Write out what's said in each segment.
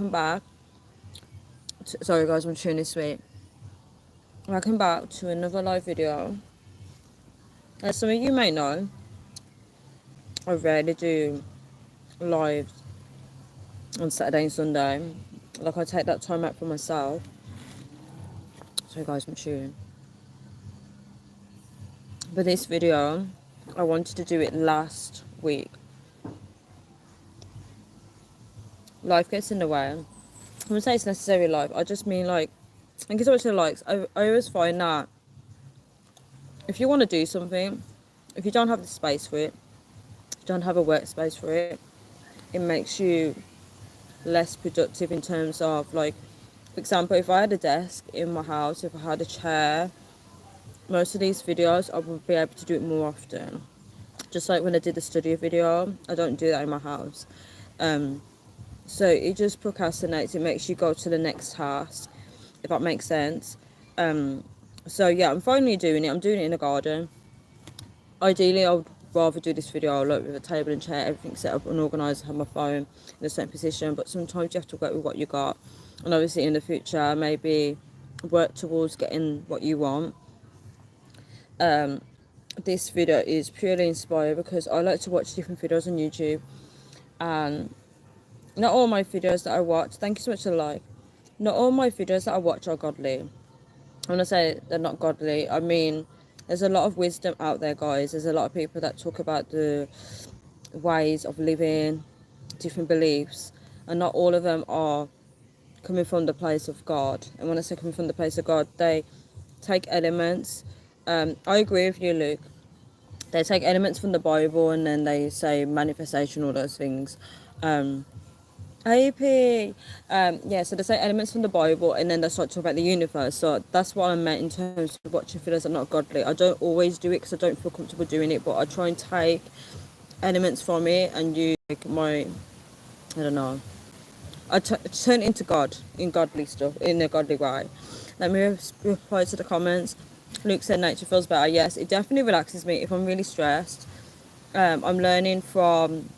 welcome back. Sorry guys, I'm chewing this sweet. Welcome back to another live video. As some of you may know, I rarely do lives on Saturday and Sunday. Like, I take that time out for myself. Sorry guys, I'm chewing. But this video, I wanted to do it last week. Life gets in the way. I'm gonna say it's necessary life. I just mean, like, thank you so much for the likes. I always find that if you want to do something, if you don't have the space for it, if you don't have a workspace for it, it makes you less productive in terms of, like, for example, if I had a desk in my house, if I had a chair, most of these videos I would be able to do it more often. Just like when I did the studio video, I don't do that in my house. So it just procrastinates. It makes you go to the next task, if that makes sense. So yeah, I'm finally doing it. I'm doing it in the garden. Ideally, I would rather do this video like with a table and chair, everything set up and organised, have my phone in a certain position. But sometimes you have to work with what you got, and obviously in the future maybe work towards getting what you want. This video is purely inspired because I like to watch different videos on YouTube, and not all my videos that I watch, thank you so much for the like, not all my videos that I watch are godly. When I say they're not godly, I mean there's a lot of wisdom out there, guys. There's a lot of people that talk about the ways of living, different beliefs, and not all of them are coming from the place of God. And when I say coming from the place of God, they take elements. I agree with you, Luke. They take elements from the Bible and then they say manifestation, all those things. AP. Yeah, so they say elements from the Bible and then they start talking about the universe. So that's what I meant in terms of watching videos that are not godly. I don't always do it because I don't feel comfortable doing it, but I try and take elements from it and use like my, I don't know, turn into God in godly stuff, in a godly way. Let me reply to the comments. Luke said nature feels better. Yes, it definitely relaxes me if I'm really stressed. I'm learning from,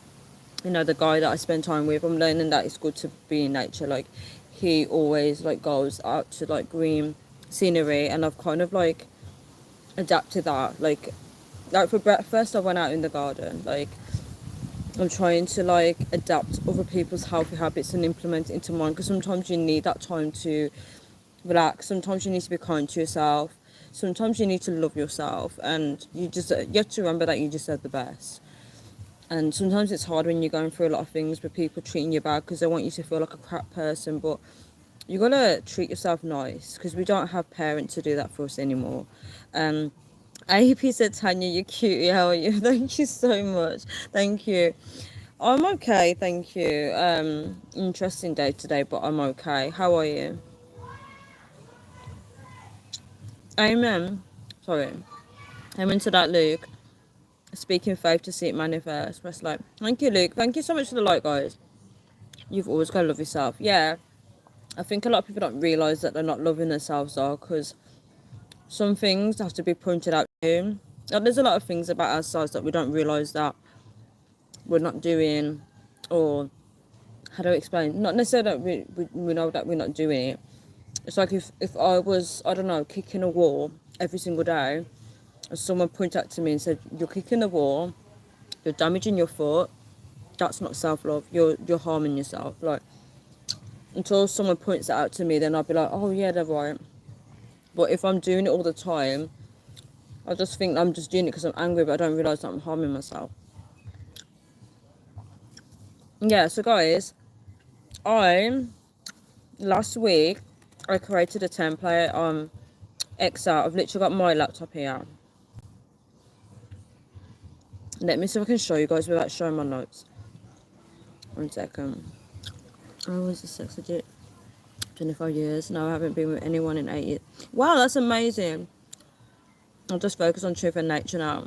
the guy that I spend time with. I'm learning that it's good to be in nature. Like, he always like goes out to like green scenery, and I've kind of like adapted that. Like for breakfast, I went out in the garden. Like, I'm trying to like adapt other people's healthy habits and implement it into mine, because sometimes you need that time to relax. Sometimes you need to be kind to yourself. Sometimes you need to love yourself, and you have to remember that you deserve the best. And sometimes it's hard when you're going through a lot of things with people treating you bad because they want you to feel like a crap person, but you gotta treat yourself nice because we don't have parents to do that for us anymore. AEP said, Tanya, you're cute. How are you? Thank you so much. Thank you. I'm okay, thank you. Interesting day today, but I'm okay. How are you? Amen. Sorry. Amen to that, Luke. Speaking faith to see it manifest. Press like. Thank you, Luke. Thank you so much for the like, guys. You've always got to love yourself. Yeah. I think a lot of people don't realise that they're not loving themselves, though, because some things have to be pointed out to you. Like, there's a lot of things about ourselves that we don't realise that we're not doing, or how do I explain? Not necessarily that we know that we're not doing it. It's like if I was, I don't know, kicking a wall every single day, and someone pointed out to me and said, you're kicking the wall, you're damaging your foot, that's not self-love, you're harming yourself. Like, until someone points that out to me, then I'll be like, oh yeah, they're right. But if I'm doing it all the time, I just think I'm just doing it because I'm angry, but I don't realise that I'm harming myself. Yeah, so guys, last week, I created a template on Excel. I've literally got my laptop here. Let me see if I can show you guys without showing my notes. 1 second. I was a sex addict. 25 years. No, I haven't been with anyone in 8 years. Wow, that's amazing. I'll just focus on truth and nature now.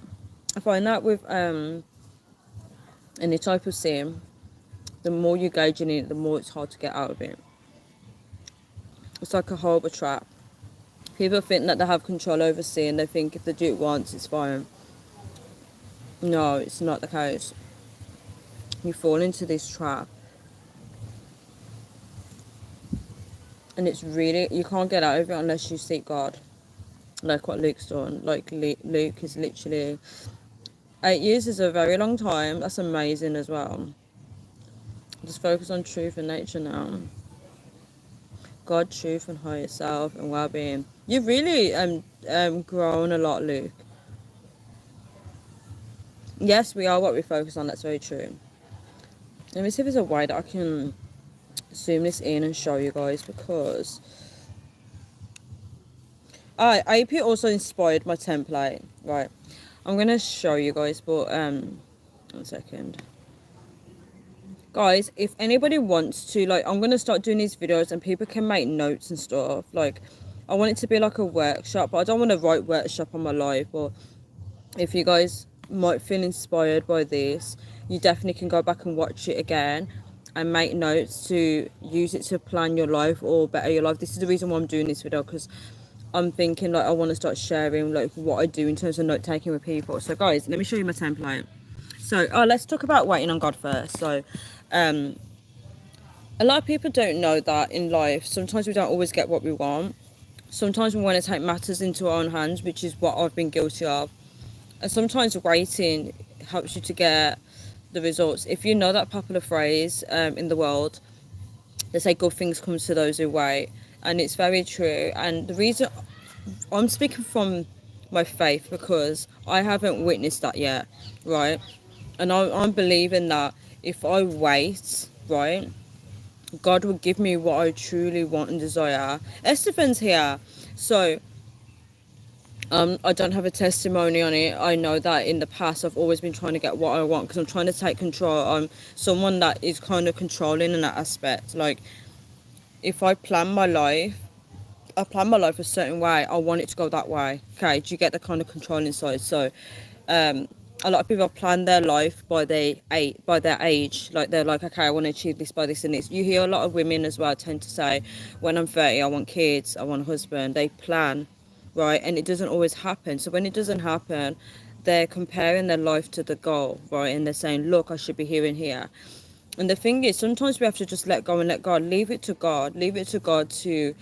I find that with any type of sin, the more you gauge in it, the more it's hard to get out of it. It's like a horrible trap. People think that they have control over sin. They think if they do it once, it's fine. No, it's not the case. You fall into this trap. and it's really, you can't get out of it unless you seek God, like what Luke's done. Like Luke is literally 8 years is a very long time. That's amazing as well. Just focus on truth and nature now. God, truth, and higher self and well-being. You've really grown a lot, Luke. Yes, we are what we focus on. That's very true. Let me see if there's a way that I can zoom this in and show you guys, because AP also inspired my template. Right, I'm gonna show you guys, but 1 second. Guys, if anybody wants to, like, I'm gonna start doing these videos and people can make notes and stuff. Like, I want it to be like a workshop, but I don't want to write workshop on my life. But if you guys might feel inspired by this, you definitely can go back and watch it again and make notes to use it to plan your life or better your life. This is the reason why I'm doing this video, because I'm thinking, like, I want to start sharing, like, what I do in terms of note taking with people. So guys, let me show you my template. So let's talk about waiting on God first. So a lot of people don't know that in life sometimes we don't always get what we want. Sometimes we want to take matters into our own hands, which is what I've been guilty of. And sometimes waiting helps you to get the results. If you know that popular phrase in the world, they say good things come to those who wait, and it's very true. And the reason I'm speaking from my faith, because I haven't witnessed that yet, right? And I'm believing that if I wait, right, God will give me what I truly want and desire. Estefan's here, so I don't have a testimony on it. I know that in the past I've always been trying to get what I want, because I'm trying to take control. I'm someone that is kind of controlling in that aspect. Like, if I plan my life a certain way, I want it to go that way. Okay, do you get the kind of controlling side? So a lot of people plan their life by their age. Like, they're like, okay, I want to achieve this by this and this. You hear a lot of women as well tend to say, when I'm 30, I want kids, I want a husband. They plan, right? And it doesn't always happen. So when it doesn't happen, they're comparing their life to the goal, right? And they're saying, look, I should be here and here. And the thing is, sometimes we have to just let go and let God. Leave it to God. Leave it to God to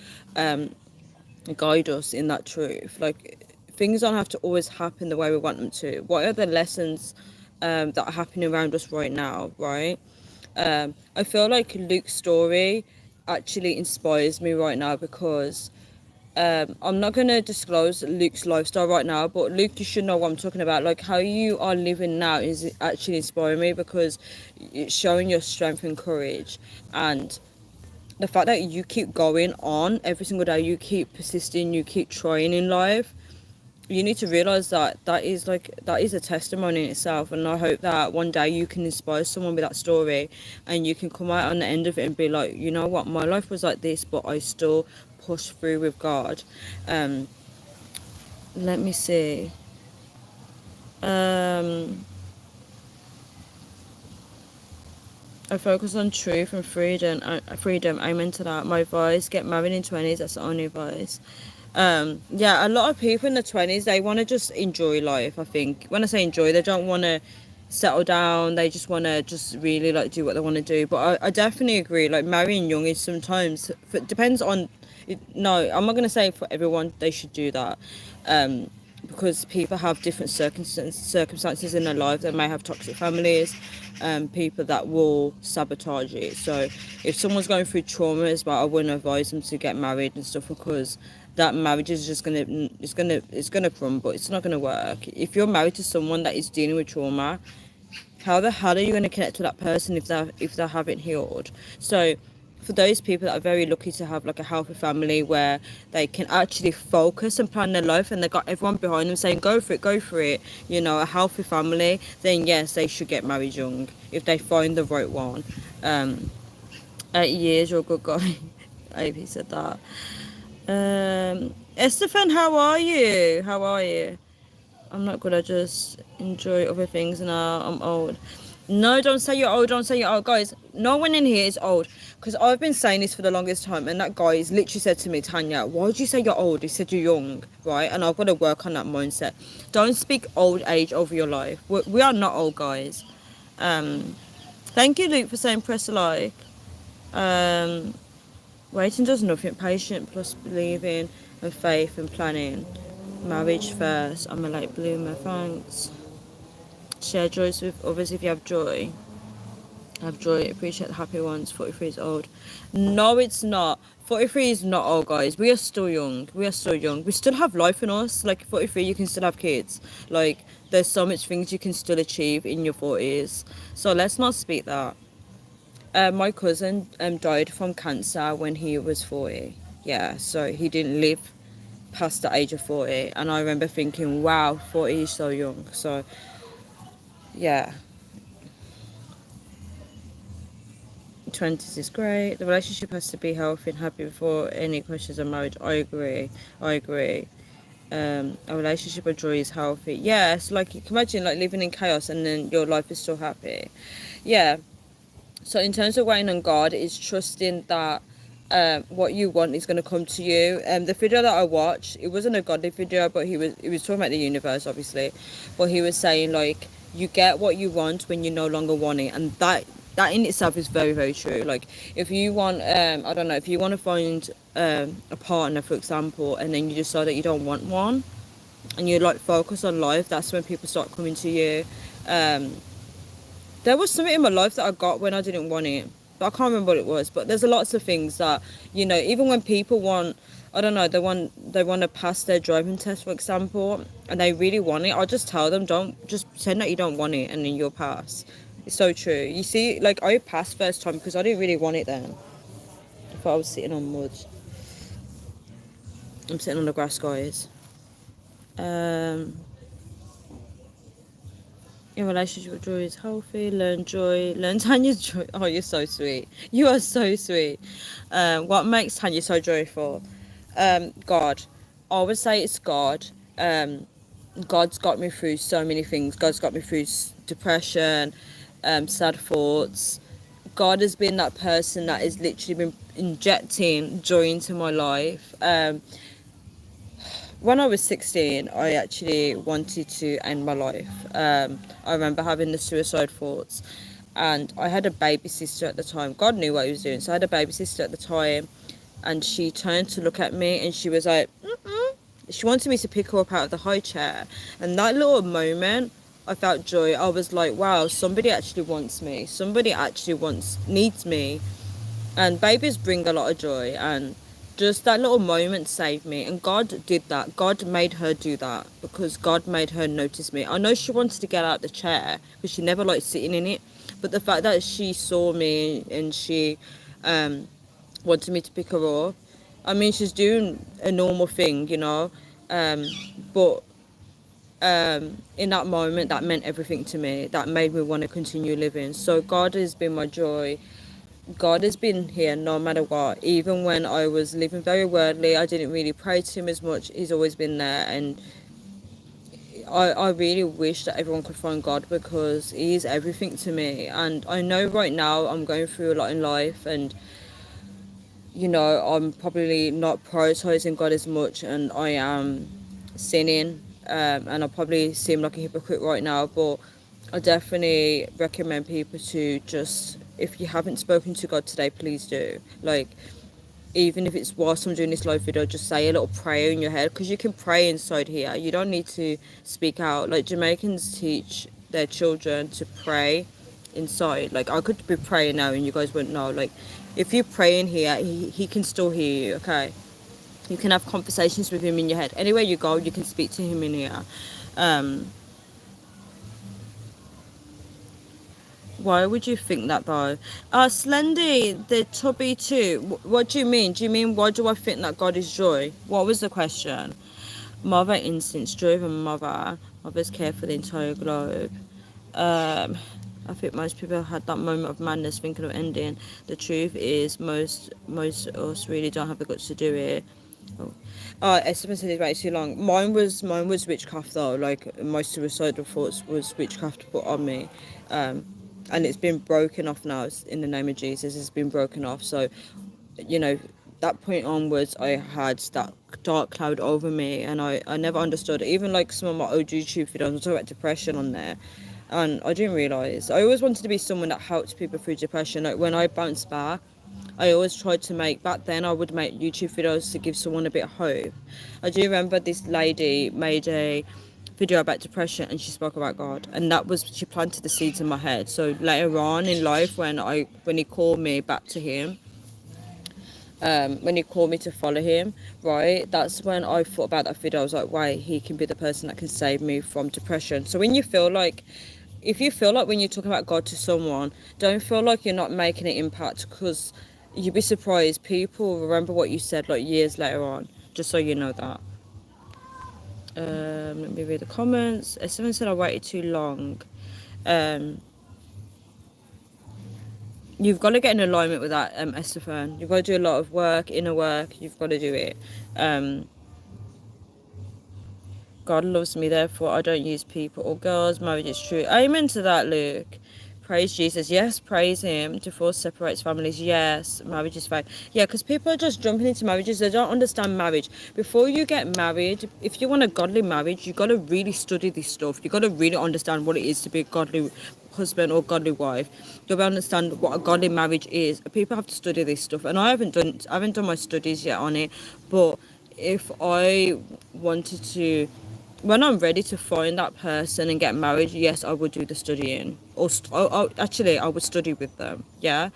guide us in that truth. Like, things don't have to always happen the way we want them to. What are the lessons that are happening around us right now, right? I feel like Luke's story actually inspires me right now, because I'm not going to disclose Luke's lifestyle right now, but Luke, you should know what I'm talking about. Like, how you are living now is actually inspiring me, because it's showing your strength and courage, and the fact that you keep going on every single day, you keep persisting, you keep trying in life. You need to realize that that is a testimony in itself. And I hope that one day you can inspire someone with that story, and you can come out on the end of it and be like, you know what, my life was like this, but I still push through with God. Let me see. I focus on truth and freedom. Freedom. Amen to that. My advice: get married in 20s. That's the only advice. Yeah, a lot of people in the 20s, they want to just enjoy life. I think when I say enjoy, they don't want to settle down. They just want to just really, like, do what they want to do. But I definitely agree. Like, marrying young is sometimes, it depends on. No, I'm not gonna say for everyone they should do that. Because people have different circumstances in their life. They may have toxic families, people that will sabotage it. So if someone's going through trauma as well, I wouldn't advise them to get married and stuff, because that marriage is just it's gonna crumble. It's not gonna work. If you're married to someone that is dealing with trauma, how the hell are you going to connect to that person if they haven't healed? So for those people that are very lucky to have, like, a healthy family where they can actually focus and plan their life, and they got everyone behind them saying go for it, you know, a healthy family, then yes, they should get married young if they find the right one. 8 years, you're a good guy. AP said that. Estefan, how are you? I'm not gonna just enjoy other things now. I'm old. No, don't say you're old. Don't say you're old, guys. No one in here is old, because I've been saying this for the longest time, and that guy has literally said to me, Tanya, why did you say you're old? He said you're young, right? And I've got to work on that mindset. Don't speak old age over your life. We are not old, guys. Thank you, Luke, for saying press like. Waiting does nothing. Patient plus believing and faith and planning. Marriage first. I'm a late bloomer. Thanks. Share joys with others if you have joy. Have joy. Appreciate the happy ones. 43 is old. No, it's not. 43 is not old, guys. We are still young. We are still young. We still have life in us. Like 43, you can still have kids. Like there's so much things you can still achieve in your 40s. So let's not speak that. My cousin died from cancer when he was 40. Yeah, so he didn't live past the age of 40. And I remember thinking, wow, 40 is so young. So, yeah, 20s is great. The relationship has to be healthy and happy before any questions of marriage. I agree. I agree. A relationship of joy is healthy. Yeah, it's like you can imagine like living in chaos and then your life is still happy. Yeah. So in terms of waiting on God, it's trusting that what you want is going to come to you. The video that I watched, it wasn't a godly video, but he was talking about the universe, obviously. But he was saying like you get what you want when you no longer want it, and that in itself is very very true. Like if you want, I don't know, if you want to find a partner, for example, and then you decide that you don't want one, and you like focus on life, that's when people start coming to you. Um, there was something in my life that I got when I didn't want it. But I can't remember what it was. But there's lots of things that, even when people want, I don't know, they want to pass their driving test, for example, and they really want it. I'll just tell them, don't just pretend that you don't want it, and then you'll pass. It's so true. You see, like I passed first time because I didn't really want it then. I thought I was sitting on mud. I'm sitting on the grass, guys. Um, In relationship with joy is healthy. Learn joy. Learn Tanya's joy. Oh, you're so sweet. You are so sweet. What makes Tanya so joyful? God. I would say it's God. God's got me through so many things. God's got me through depression, sad thoughts. God has been that person that has literally been injecting joy into my life. When I was 16, I actually wanted to end my life. I remember having the suicide thoughts, and I had a baby sister at the time. God knew what he was doing. So I had a baby sister at the time, and she turned to look at me, and she was like, mm-mm. She wanted me to pick her up out of the high chair. And that little moment, I felt joy. I was like, wow, somebody actually wants me. Somebody actually needs me. And babies bring a lot of joy, and just that little moment saved me. And God did that. God made her do that because God made her notice me. I know she wanted to get out the chair because she never liked sitting in it, but the fact that she saw me and she wanted me to pick her up, I mean, she's doing a normal thing, but in that moment, that meant everything to me. That made me want to continue living. So God has been my joy. God has been here no matter what. Even when I was living very worldly, I didn't really pray to him as much. He's always been there. And I really wish that everyone could find God because he is everything to me. And I know right now I'm going through a lot in life, and I'm probably not prioritizing God as much, and I am sinning, and I probably seem like a hypocrite right now, but I definitely recommend people to just, if you haven't spoken to God today, please do. Like, even if it's whilst I'm doing this live video, just say a little prayer in your head, because you can pray inside here. You don't need to speak out. Like, Jamaicans teach their children to pray inside. Like, I could be praying now and you guys wouldn't know. Like, if you pray in here, he can still hear you, okay? You can have conversations with him in your head. Anywhere you go, you can speak to him in here. Why would you think that though? Slendy, the tubby too. What do you mean? Do you mean why do I think that God is joy? What was the question? Mother instincts, driven mother. Mothers care for the entire globe. I think most people had that moment of madness thinking of ending. The truth is most of us really don't have the guts to do it. Estimate said it's way too long. Mine was witchcraft though. Like my suicidal thoughts was witchcraft put on me. And it's been broken off now. In the name of Jesus, it's been broken off. So, that point onwards, I had that dark cloud over me, and I never understood it. Even like some of my old YouTube videos, I talk about depression on there, and I didn't realise. I always wanted to be someone that helped people through depression. Like when I bounced back, I always tried to make, back then I would make YouTube videos to give someone a bit of hope. I do remember this lady made a video about depression and she spoke about God, and that was, she planted the seeds in my head. So later on in life, when he called me back to him, when he called me to follow him, right, that's when I thought about that video. I was like, wait, he can be the person that can save me from depression. So when you feel like, if you feel like when you're talking about God to someone, don't feel like you're not making an impact, because you'd be surprised, people remember what you said like years later on, just so you know that. Let me read the comments. Someone said I waited too long. You've got to get in alignment with that, Estefan. You've got to do a lot of work, inner work. You've got to do it. God loves me, therefore I don't use people or girls. Marriage is true. Amen to that, Luke. Praise Jesus. Yes, praise him. Divorce separates families. Yes, marriage is fine. Yeah, because people are just jumping into marriages. They don't understand marriage. Before you get married, if you want a godly marriage, you got to really study this stuff. You got to really understand what it is to be a godly husband or godly wife. You'll understand what a godly marriage is. People have to study this stuff, and I haven't done my studies yet on it. But if I wanted to, when I'm ready to find that person and get married, yes, I would do the studying. Or actually, I would study with them. Yeah,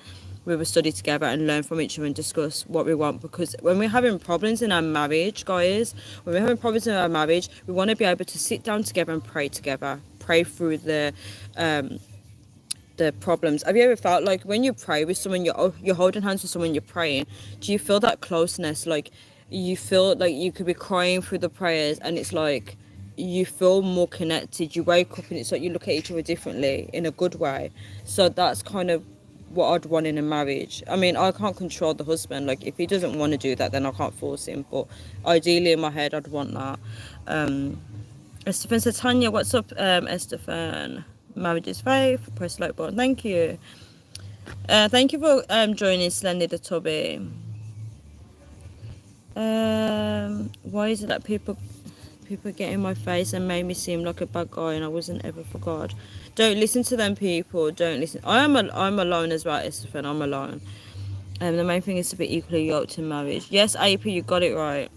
we would study together and learn from each other and discuss what we want. Because when we're having problems in our marriage, guys, when we're having problems in our marriage, we want to be able to sit down together and pray together, pray through the problems. Have you ever felt like when you pray with someone, you're holding hands with someone, you're praying? Do you feel that closeness? Like you feel like you could be crying through the prayers, and it's like you feel more connected. You wake up and it's like you look at each other differently in a good way. So that's kind of what I'd want in a marriage. I mean, I can't control the husband. Like if he doesn't want to do that, then I can't force him. But ideally in my head, I'd want that. Estefan said, Tanya, what's up, Estefan? Marriage is faith. Press like button. Thank you. Thank you for joining Slendy the Tubby. Why is it that people get in my face and made me seem like a bad guy, and I wasn't ever for God? Don't listen to them people. Don't listen. I'm alone as well, Estefan. I'm alone. The main thing is to be equally yoked in marriage. Yes, AP, you got it right.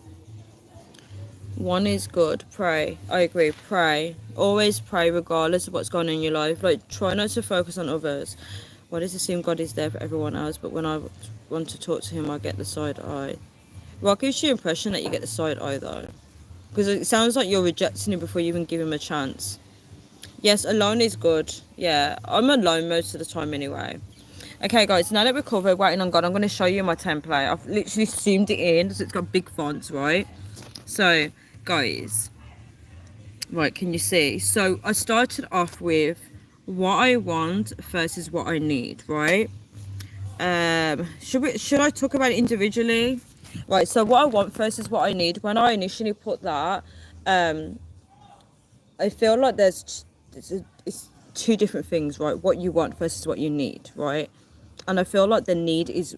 One is good. Pray. I agree. Pray. Always pray regardless of what's going on in your life. Like, try not to focus on others. Why does it seem God is there for everyone else, but when I want to talk to him, I get the side eye? Well, it gives you the impression that you get the side eye, though. Because it sounds like you're rejecting him before you even give him a chance. Yes, alone is good. Yeah, I'm alone most of the time anyway. Okay, guys, now that we're covered, waiting on God, I'm going to show you my template. I've literally zoomed it in, so it's got big fonts, right? So, guys, right, can you see? So I started off with what I want versus what I need, right? Should I talk about it individually? Right, so what I want versus what I need. When I initially put that, I feel like it's two different things, right? What you want versus what you need, right? And I feel like the need is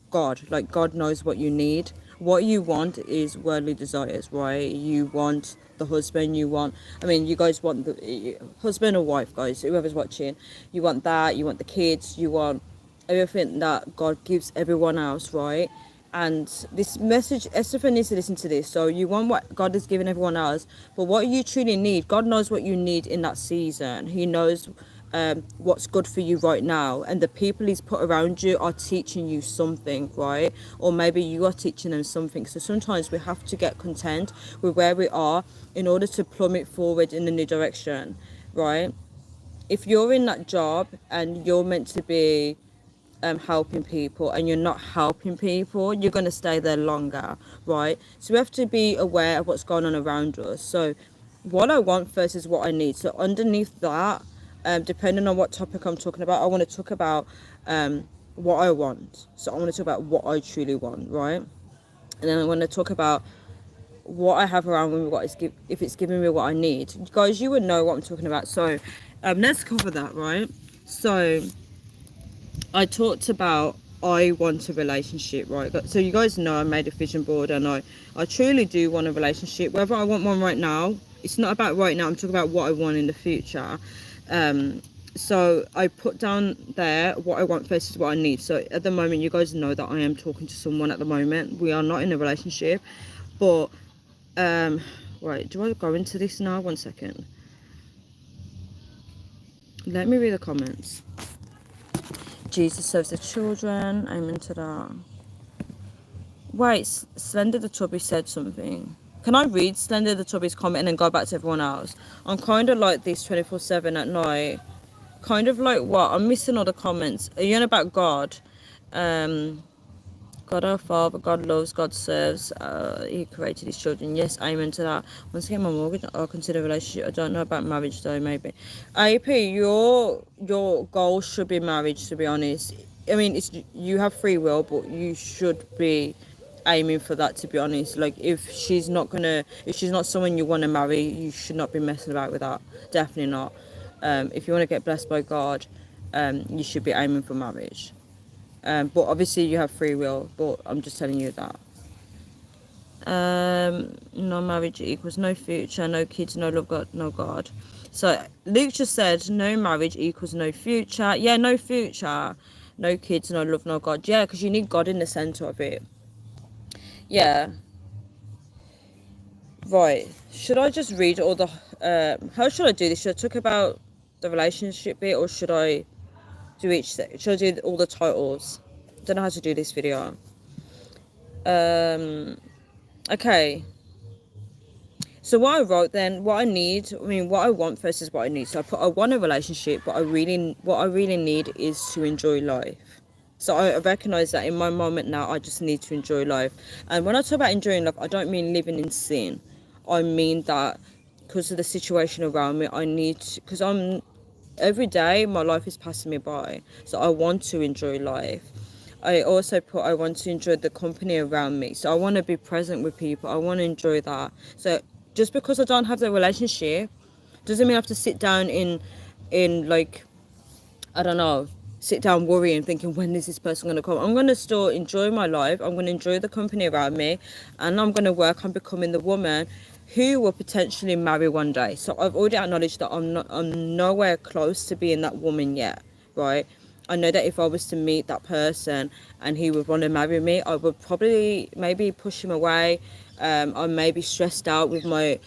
God. Like God knows what you need. What you want is worldly desires, right? You want the husband, you mean, you guys want the husband or wife, guys, whoever's watching. You want that, you want the kids, you want everything that God gives everyone else, right? And this message, Estefan needs to listen to this. So you want what God has given everyone else, but what you truly need, God knows what you need in that season. He knows what's good for you right now, and the people he's put around you are teaching you something, right? Or maybe you are teaching them something. So sometimes we have to get content with where we are in order to plummet forward in a new direction, right? If you're in that job and you're meant to be helping people and you're not helping people, you're going to stay there longer, right? So we have to be aware of what's going on around us. So what I want versus what I need. So underneath that, depending on what topic I'm talking about, I want to talk about what I want. So I want to talk about what I truly want, right? And then I want to talk about what I have around me, if it's giving me what I need. Guys, you would know what I'm talking about. So let's cover that, right? So I talked about I want a relationship, right? So you guys know I made a vision board, and I truly do want a relationship. Whether I want one right now, it's not about right now. I'm talking about what I want in the future. So I put down there what I want versus what I need. So at the moment, you guys know that I am talking to someone at the moment. We are not in a relationship, but right, do I go into this now? One second. Let me read the comments. Jesus serves the children. Amen to that. Wait, Slender the Chubby said something. Can I read Slender the Chubby's comment and then go back to everyone else? I'm kind of like this 24/7 at night. Kind of like what? I'm missing all the comments. Are you on about God? God our Father, God loves, God serves. He created his children. Yes, amen to that. Once I get my mortgage, I'll consider a relationship. I don't know about marriage though, maybe. AP, your goal should be marriage, to be honest. I mean, it's you have free will, but you should be aiming for that, to be honest. Like if she's not someone you want to marry, you should not be messing about with that. Definitely not. If you want to get blessed by God, you should be aiming for marriage. But obviously you have free will, but I'm just telling you that. No marriage equals no future, no kids, no love, God, no God. So Luke just said no marriage equals no future. Yeah, no future, no kids, no love, no God. Yeah, because you need God in the center of it. Yeah. Right. Should I just read all the how should I do this? Should I talk about the relationship bit, or should I do should I do all the titles? Don't know how to do this video. Okay. So what I wrote then, what I want versus what I need. So I want a relationship, but what I really need is to enjoy life. So I recognize that in my moment now, I just need to enjoy life. And when I talk about enjoying life, I don't mean living in sin. I mean that because of the situation around me, because every day my life is passing me by. So I want to enjoy life. I also I want to enjoy the company around me. So I want to be present with people. I want to enjoy that. So just because I don't have the relationship doesn't mean I have to sit down in like, I don't know, sit down worrying, thinking, when is this person going to come? I'm going to still enjoy my life. I'm going to enjoy the company around me, and I'm going to work on becoming the woman who will potentially marry one day. So I've already acknowledged that I'm nowhere close to being that woman yet, right? I know that if I was to meet that person and he would want to marry me, I would probably maybe push him away. I may be stressed out with my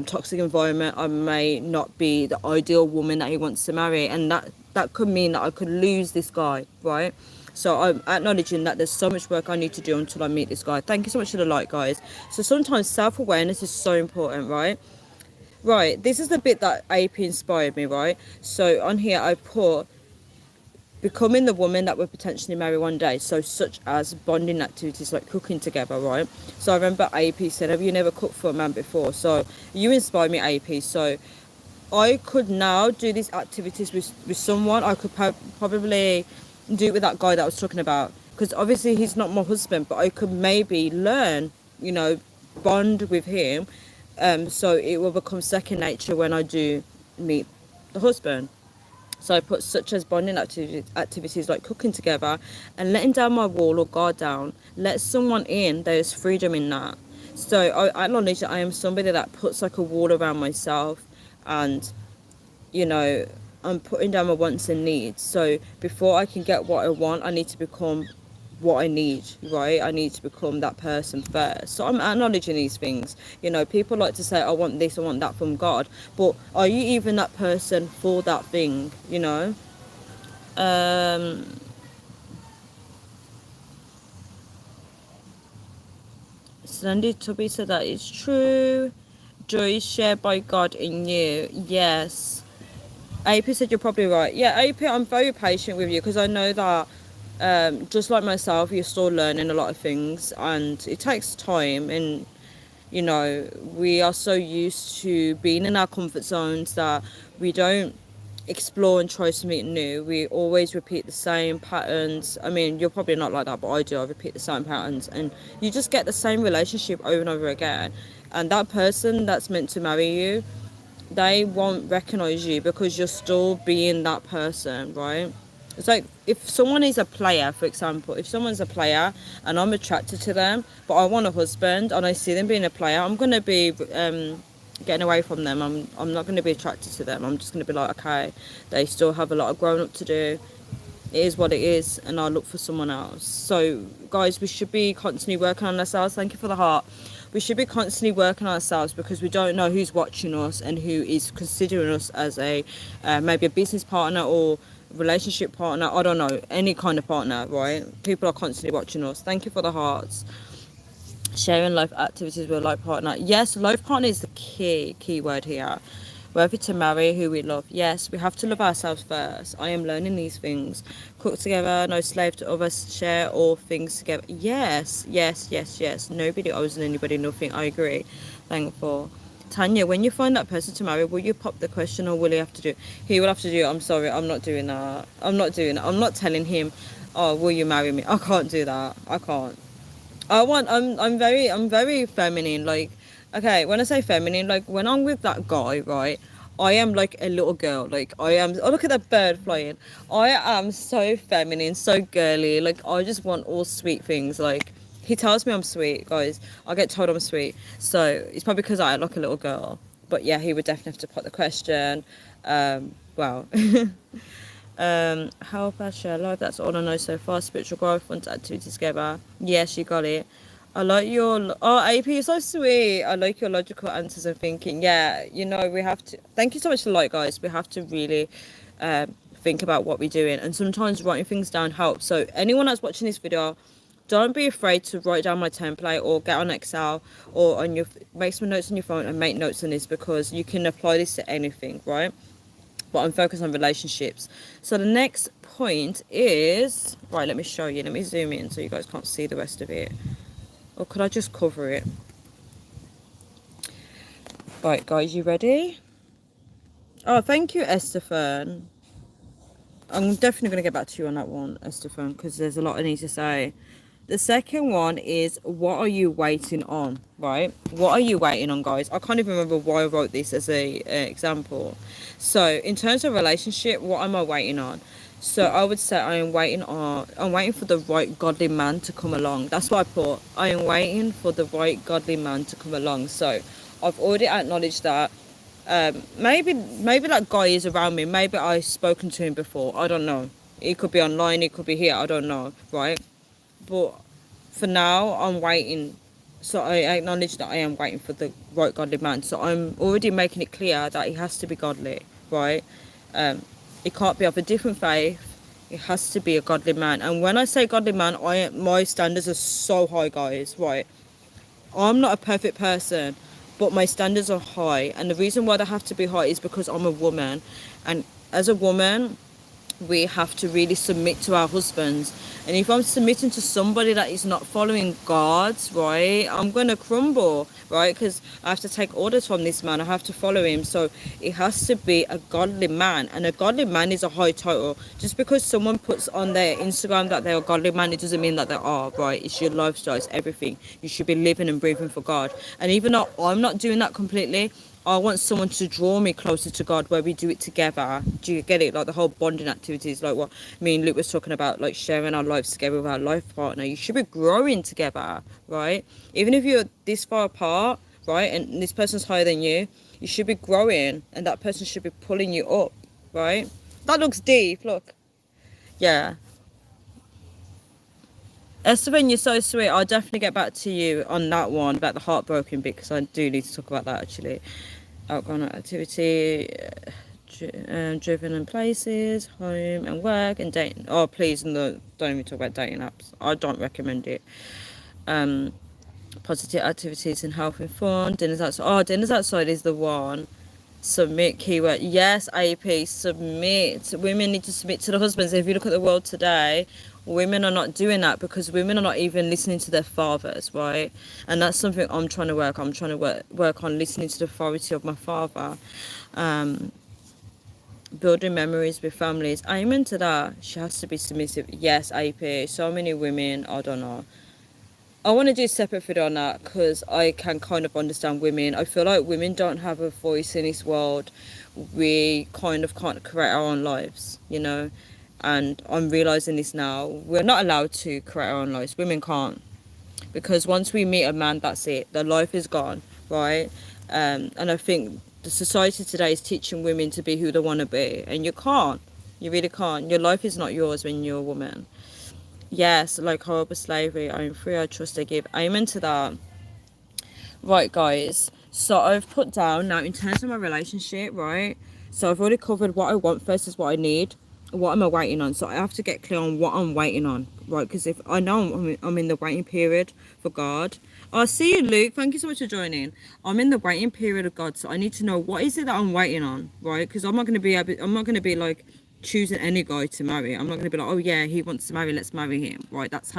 toxic environment. I may not be the ideal woman that he wants to marry, and that could mean that I could lose this guy, right? So I'm acknowledging that there's so much work I need to do until I meet this guy. Thank you so much for the like, guys. So sometimes self-awareness is so important, right? Right, this is the bit that AP inspired me, right? So on here I put becoming the woman that we'll potentially marry one day, so such as bonding activities like cooking together, right? So I remember AP said, have you never cooked for a man before? So you inspired me, AP. So I could now do these activities with someone. I could probably do it with that guy that I was talking about, because obviously he's not my husband, but I could maybe learn, bond with him, so it will become second nature when I do meet the husband. So I put such as bonding activities like cooking together and letting down my wall or guard down. Let someone in, there's freedom in that. So I acknowledge that I am somebody that puts like a wall around myself, and, I'm putting down my wants and needs. So before I can get what I want, I need to become what I need, right? I need to become that person first. So I'm acknowledging these things. People like to say, I want this, I want that from God. But are you even that person for that thing, Sandy Tubby said that it's true. Joy is shared by God in you. Yes. AP said you're probably right. Yeah, AP, I'm very patient with you because I know that just like myself, you're still learning a lot of things, and it takes time. And we are so used to being in our comfort zones that we don't explore and try something new. We always repeat the same patterns. I mean, you're probably not like that, but I do. I repeat the same patterns, and you just get the same relationship over and over again. And that person that's meant to marry you, they won't recognize you because you're still being that person, right? It's like if someone is a player, for example, if someone's a player and I'm attracted to them, but I want a husband and I see them being a player, I'm going to be getting away from them. I'm not going to be attracted to them. I'm just going to be like, okay, they still have a lot of growing up to do. It is what it is, and I'll look for someone else. So guys, we should be constantly working on ourselves. Thank you for the heart. We should be constantly working on ourselves, because we don't know who's watching us and who is considering us as a maybe a business partner or relationship partner. I don't know, any kind of partner, right? People are constantly watching us. Thank you for the hearts. Sharing life activities with a life partner. Yes, life partner is the key word here. Worthy to marry who we love. Yes, we have to love ourselves first. I am learning these things. Cook together, no slave to others, share all things together. Yes, yes, yes, yes. Nobody owes anybody nothing. I agree. Thankful. Tanya, when you find that person to marry, will you pop the question, or will he have to do it? He will have to do it. I'm sorry, I'm not doing that. I'm not doing that. I'm not telling him, oh, will you marry me? I can't do that. I can't. I'm very feminine. Like, okay, when I say feminine, like when I'm with that guy, right? I am like a little girl. Like I am. Oh, look at that bird flying. I am so feminine, so girly. Like I just want all sweet things. Like he tells me I'm sweet, guys. I get told I'm sweet. So it's probably because I look like a little girl. But yeah, he would definitely have to put the question. Wow. Help us share life. That's all I know so far. Spiritual growth, want activities together. Yes, you got it. I like your AP, you're so sweet. I like your logical answers and thinking. Yeah, we have to. Thank you so much for the like, guys. We have to really think about what we're doing, and sometimes writing things down helps. So anyone that's watching this video, don't be afraid to write down my template, or get on Excel, or on your make some notes on your phone and make notes on this, because you can apply this to anything, right? But I'm focused on relationships. So the next point is, right, let me show you. Let me zoom in so you guys can't see the rest of it. Or could I just cover it? Right, guys, you ready? Oh, thank you, Estefan. I'm definitely going to get back to you on that one, Estefan, because there's a lot I need to say. The second one is, what are you waiting on, right? What are you waiting on, guys? I can't even remember why I wrote this as a example. So in terms of relationship, what am I waiting on? So I would say I'm waiting for the right godly man to come along. That's what I put. I am waiting for the right godly man to come along. So I've already acknowledged that. Maybe that guy is around me. Maybe I've spoken to him before. I don't know. It could be online. It could be here. I don't know. Right. But for now, I'm waiting. So I acknowledge that I am waiting for the right godly man. So I'm already making it clear that he has to be godly, right? It can't be of a different faith. It has to be a godly man. And when I say godly man, my standards are so high, guys, right? I'm not a perfect person, but my standards are high. And the reason why they have to be high is because I'm a woman. And as a woman, we have to really submit to our husbands. And if I'm submitting to somebody that is not following God's, right, I'm going to crumble, right? Because I have to take orders from this man. I have to follow him. So it has to be a godly man. And a godly man is a high title. Just because someone puts on their Instagram that they're a godly man, it doesn't mean that they are, right? It's your lifestyle, it's everything. You should be living and breathing for God. And even though I'm not doing that completely, I want someone to draw me closer to God, where we do it together. Do you get it? Like the whole bonding activities, like what me and Luke was talking about, like sharing our lives together with our life partner. You should be growing together, right? Even if you're this far apart, right, and this person's higher than you, you should be growing, and that person should be pulling you up, right? That looks deep, look. Yeah. Esteban, you're so sweet. I'll definitely get back to you on that one about the heartbroken bit, because I do need to talk about that actually. Outgoing activity, driven in places, home and work, and dating. Oh, please, no, don't even talk about dating apps. I don't recommend it. Positive activities and health and fun. Dinners outside. Oh, dinners outside is the one. Submit, keyword. Yes, AP, submit. Women need to submit to the husbands. If you look at the world today, women are not doing that, because women are not even listening to their fathers, right? And that's something I'm trying to work on. I'm trying to work on listening to the authority of my father. Building memories with families. I'm into that. She has to be submissive. Yes, AP. So many women, I don't know. I want to do a separate video on that, because I can kind of understand women. I feel like women don't have a voice in this world. We kind of can't create our own lives, and I'm realizing this now. We're not allowed to create our own lives. Women can't, because once we meet a man, that's it. Their life is gone. right? And I think the society today is teaching women to be who they want to be, and you can't. You really can't. Your life is not yours when you're a woman. Yes, like horrible slavery. I am free. I trust. I give. Amen to that. Right, guys. So I've put down now in terms of my relationship, right? So I've already covered what I want versus what I need. What am I waiting on? So I have to get clear on what I'm waiting on, right? Because if I know I'm in the waiting period for God. Oh, see you, Luke. Thank you so much for joining. I'm in the waiting period of God, so I need to know what is it that I'm waiting on, right? Because I'm not gonna be like choosing any guy to marry. I'm not gonna be like, oh yeah, he wants to marry, let's marry him, right? That's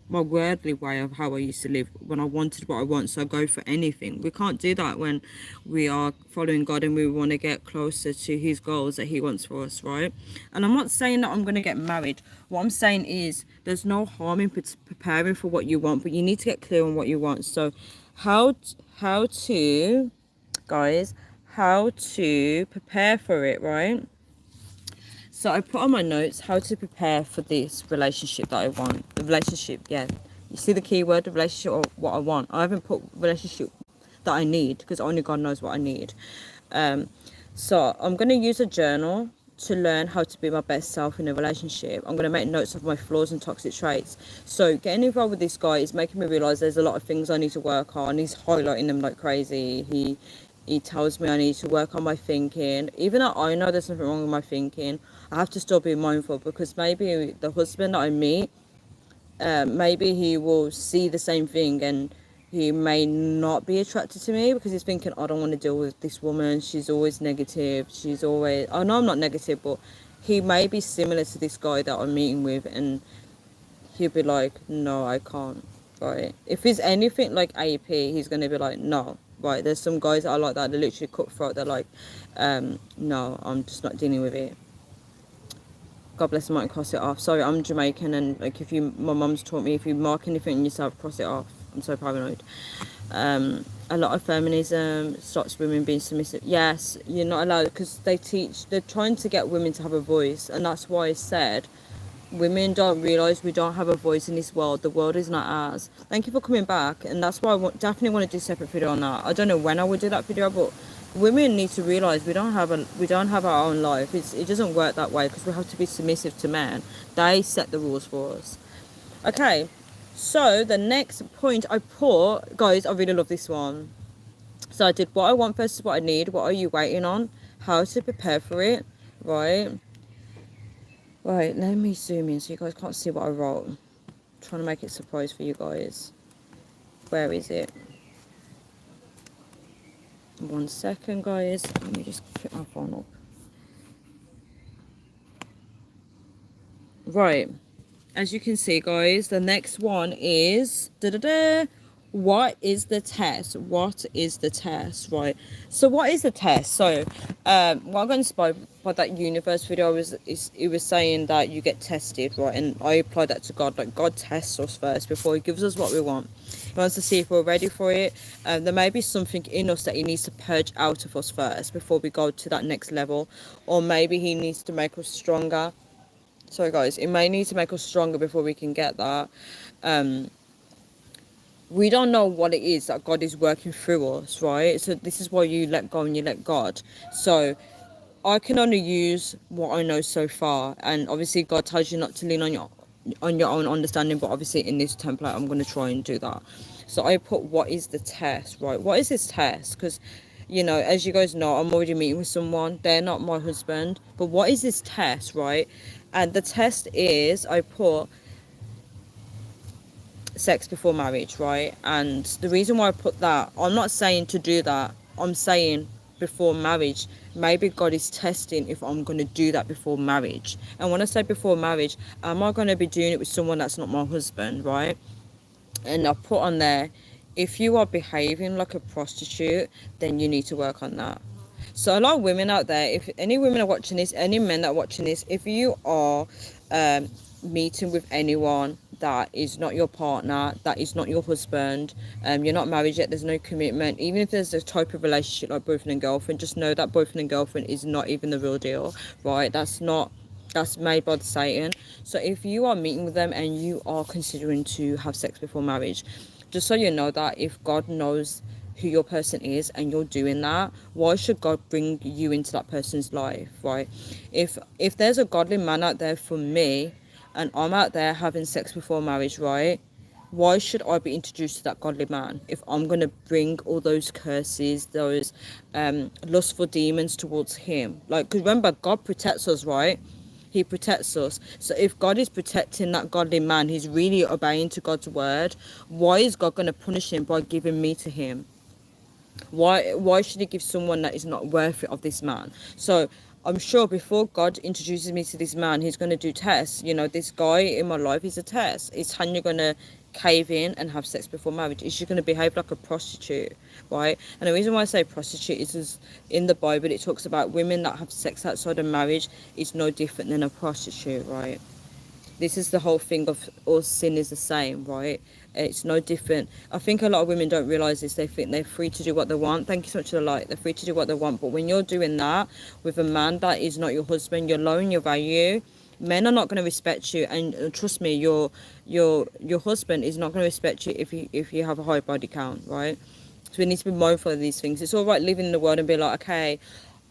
my worldly way of how I used to live when I wanted what I want, so I go for anything. We can't do that when we are following God and we want to get closer to his goals that he wants for us, right? And I'm not saying that I'm going to get married. What I'm saying is there's no harm in preparing for what you want, but you need to get clear on what you want. So how to guys, how to prepare for it, right? So I put on my notes how to prepare for this relationship that I want. The relationship, yeah. You see the key word, the relationship, or what I want. I haven't put relationship that I need because only God knows what I need. So I'm going to use a journal to learn how to be my best self in a relationship. I'm going to make notes of my flaws and toxic traits. So getting involved with this guy is making me realise there's a lot of things I need to work on. He's highlighting them like crazy. He tells me I need to work on my thinking. Even though I know there's nothing wrong with my thinking, I have to still be mindful because maybe the husband that I meet, maybe he will see the same thing and he may not be attracted to me because he's thinking, I don't want to deal with this woman. She's always negative. She's always, I know I'm not negative, but he may be similar to this guy that I'm meeting with and he'll be like, no, I can't, right? If he's anything like AP, he's going to be like, no, right? There's some guys that are like that. They're literally cutthroat. They're like, no, I'm just not dealing with it. God bless, I might cross it off. Sorry, I'm Jamaican, and like my mum's taught me if you mark anything in yourself, cross it off. I'm so paranoid. A lot of feminism stops women being submissive. Yes, you're not allowed because they're trying to get women to have a voice, and that's why I said women don't realise we don't have a voice in this world. The world is not ours. Thank you for coming back, and that's why definitely want to do a separate video on that. I don't know when I will do that video, but women need to realise we don't have our own life. It doesn't work that way because we have to be submissive to men. They set the rules for us. Okay, so the next point I put, guys, I really love this one. So I did what I want versus what I need. What are you waiting on? How to prepare for it, right? Right, let me zoom in so you guys can't see what I wrote. I'm trying to make it a surprise for you guys. Where is it? 1 second, guys. Let me just pick my phone up. Right, as you can see, guys, the next one is what is the test? What is the test? Right, so what is the test? So what I got inspired by that universe video it was saying that you get tested, right? And I applied that to God. Like, God tests us first before he gives us what we want. He wants to see if we're ready for it. There may be something in us that he needs to purge out of us first before we go to that next level, or maybe he needs to make us stronger. Sorry guys, it may need to make us stronger before we can get that. We don't know what it is that God is working through us, right? So this is why you let go and you let God. So I can only use what I know so far, and obviously God tells you not to lean on your own understanding, but obviously in this template I'm going to try and do that. So I put, what is the test, right? What is this test? Because, you know, as you guys know, I'm already meeting with someone. They're not my husband, but what is this test, right? And the test is, I put sex before marriage, right? And the reason why I put that, I'm not saying to do that, I'm saying before marriage. Maybe God is testing if I'm going to do that before marriage. And when I say before marriage, am I going to be doing it with someone that's not my husband, right? And I put on there, if you are behaving like a prostitute, then you need to work on that. So a lot of women out there, if any women are watching this, any men that are watching this, if you are meeting with anyone that is not your partner, that is not your husband, you're not married yet, there's no commitment, even if there's a type of relationship like boyfriend and girlfriend, just know that boyfriend and girlfriend is not even the real deal, right? That's made by Satan. So if you are meeting with them and you are considering to have sex before marriage, just so you know that if God knows who your person is and you're doing that, why should God bring you into that person's life, right? If there's a godly man out there for me and I'm out there having sex before marriage, right? Why should I be introduced to that godly man if I'm going to bring all those curses, those lustful demons towards him? Like, because remember, God protects us, right? He protects us. So if God is protecting that godly man, he's really obeying to God's word. Why is God going to punish him by giving me to him? Why should he give someone that is not worthy of this man? So I'm sure before God introduces me to this man, he's going to do tests. You know, this guy in my life is a test. Is Tanya going to cave in and have sex before marriage? Is she going to behave like a prostitute, right? And the reason why I say prostitute is because in the Bible it talks about women that have sex outside of marriage is no different than a prostitute, right? This is the whole thing of all sin is the same, right? It's no different. I think a lot of women don't realize this. They think they're free to do what they want. Thank you so much for the light. They're free to do what they want. But when you're doing that with a man that is not your husband, you're lowering your value. Men are not going to respect you, and trust me, your husband is not going to respect you if you have a high body count, right? So we need to be mindful of these things. It's all right living in the world and be like, okay,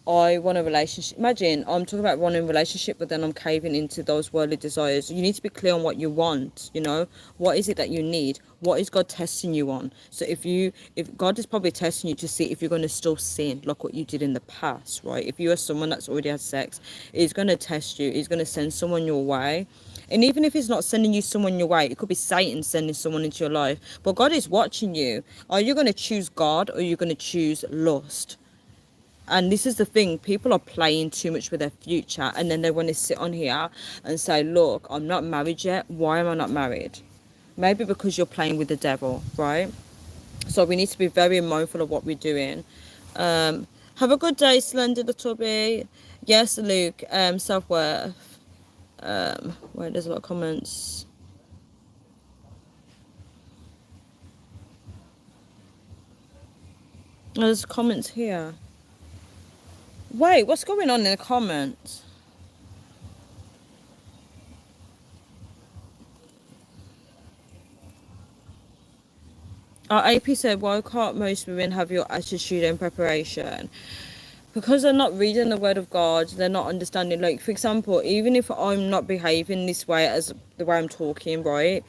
I want a relationship. Imagine I'm talking about wanting a relationship, but then I'm caving into those worldly desires. You need to be clear on what you want. You know, what is it that you need? What is God testing you on? So if God is probably testing you to see if you're going to still sin like what you did in the past, right? If you are someone that's already had sex, He's going to test you. He's going to send someone your way. And even if he's not sending you someone your way, it could be Satan sending someone into your life. But God is watching you. Are you going to choose God or are you going to choose lust? And this is the thing, people are playing too much with their future, and then they want to sit on here and say, look, I'm not married yet. Why am I not married? Maybe because you're playing with the devil, right? So we need to be very mindful of what we're doing. Have a good day, Slender Little Bee. Yes, Luke, self-worth. Wait, there's a lot of comments. Oh, there's comments here. Wait, what's going on in the comments? AP said, why can't most women have your attitude and preparation? Because they're not reading the word of God, they're not understanding. Like, for example, even if I'm not behaving this way as the way I'm talking, right?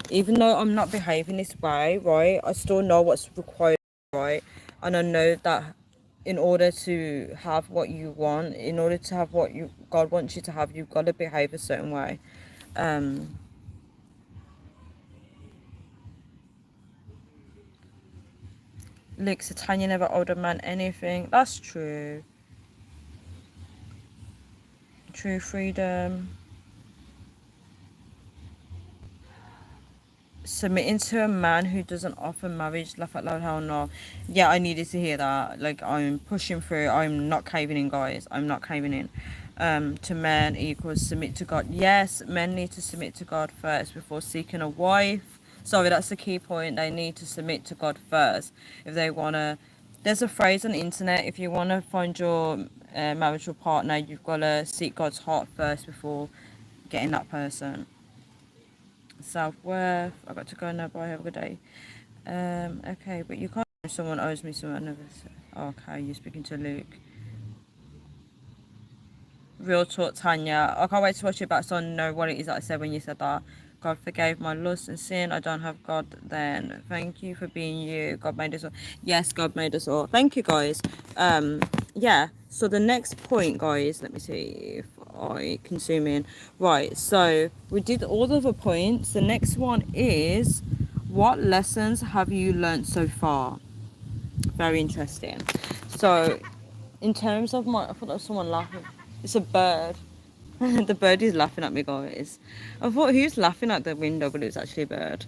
Even though I'm not behaving this way, right? I still know what's required, right? And I know that in order to have what you want, in order to have what God wants you to have, you've got to behave a certain way. Look, so Tanya never owed a man anything. That's true. True freedom. Submitting to a man who doesn't offer marriage, laugh out loud, hell no. Yeah, I needed to hear that. Like, I'm pushing through. I'm not caving in, guys. I'm not caving in. To men equals submit to God. Yes, men need to submit to God first before seeking a wife. Sorry, that's the key point. They need to submit to God first if they want to. There's a phrase on the internet, if you want to find your marital partner, you've got to seek God's heart first before getting that person. Self-worth. I got to go now. Bye. Have a good day. Okay, but you can't. Someone owes me some. Okay, you're speaking to Luke. Real talk, Tanya. I can't wait to watch it back so I know what it is that I said when you said that. God forgave my lust and sin. I don't have God then. Thank you for being you. God made us all. Yes, God made us all. Thank you, guys. Yeah. So the next point, guys, let me see if I can zoom in. Right. So we did all of the points. The next one is, what lessons have you learned so far? Very interesting. So in terms of I thought there was someone laughing. It's a bird. The bird is laughing at me, guys. I thought he was laughing at the window, but it was actually a bird.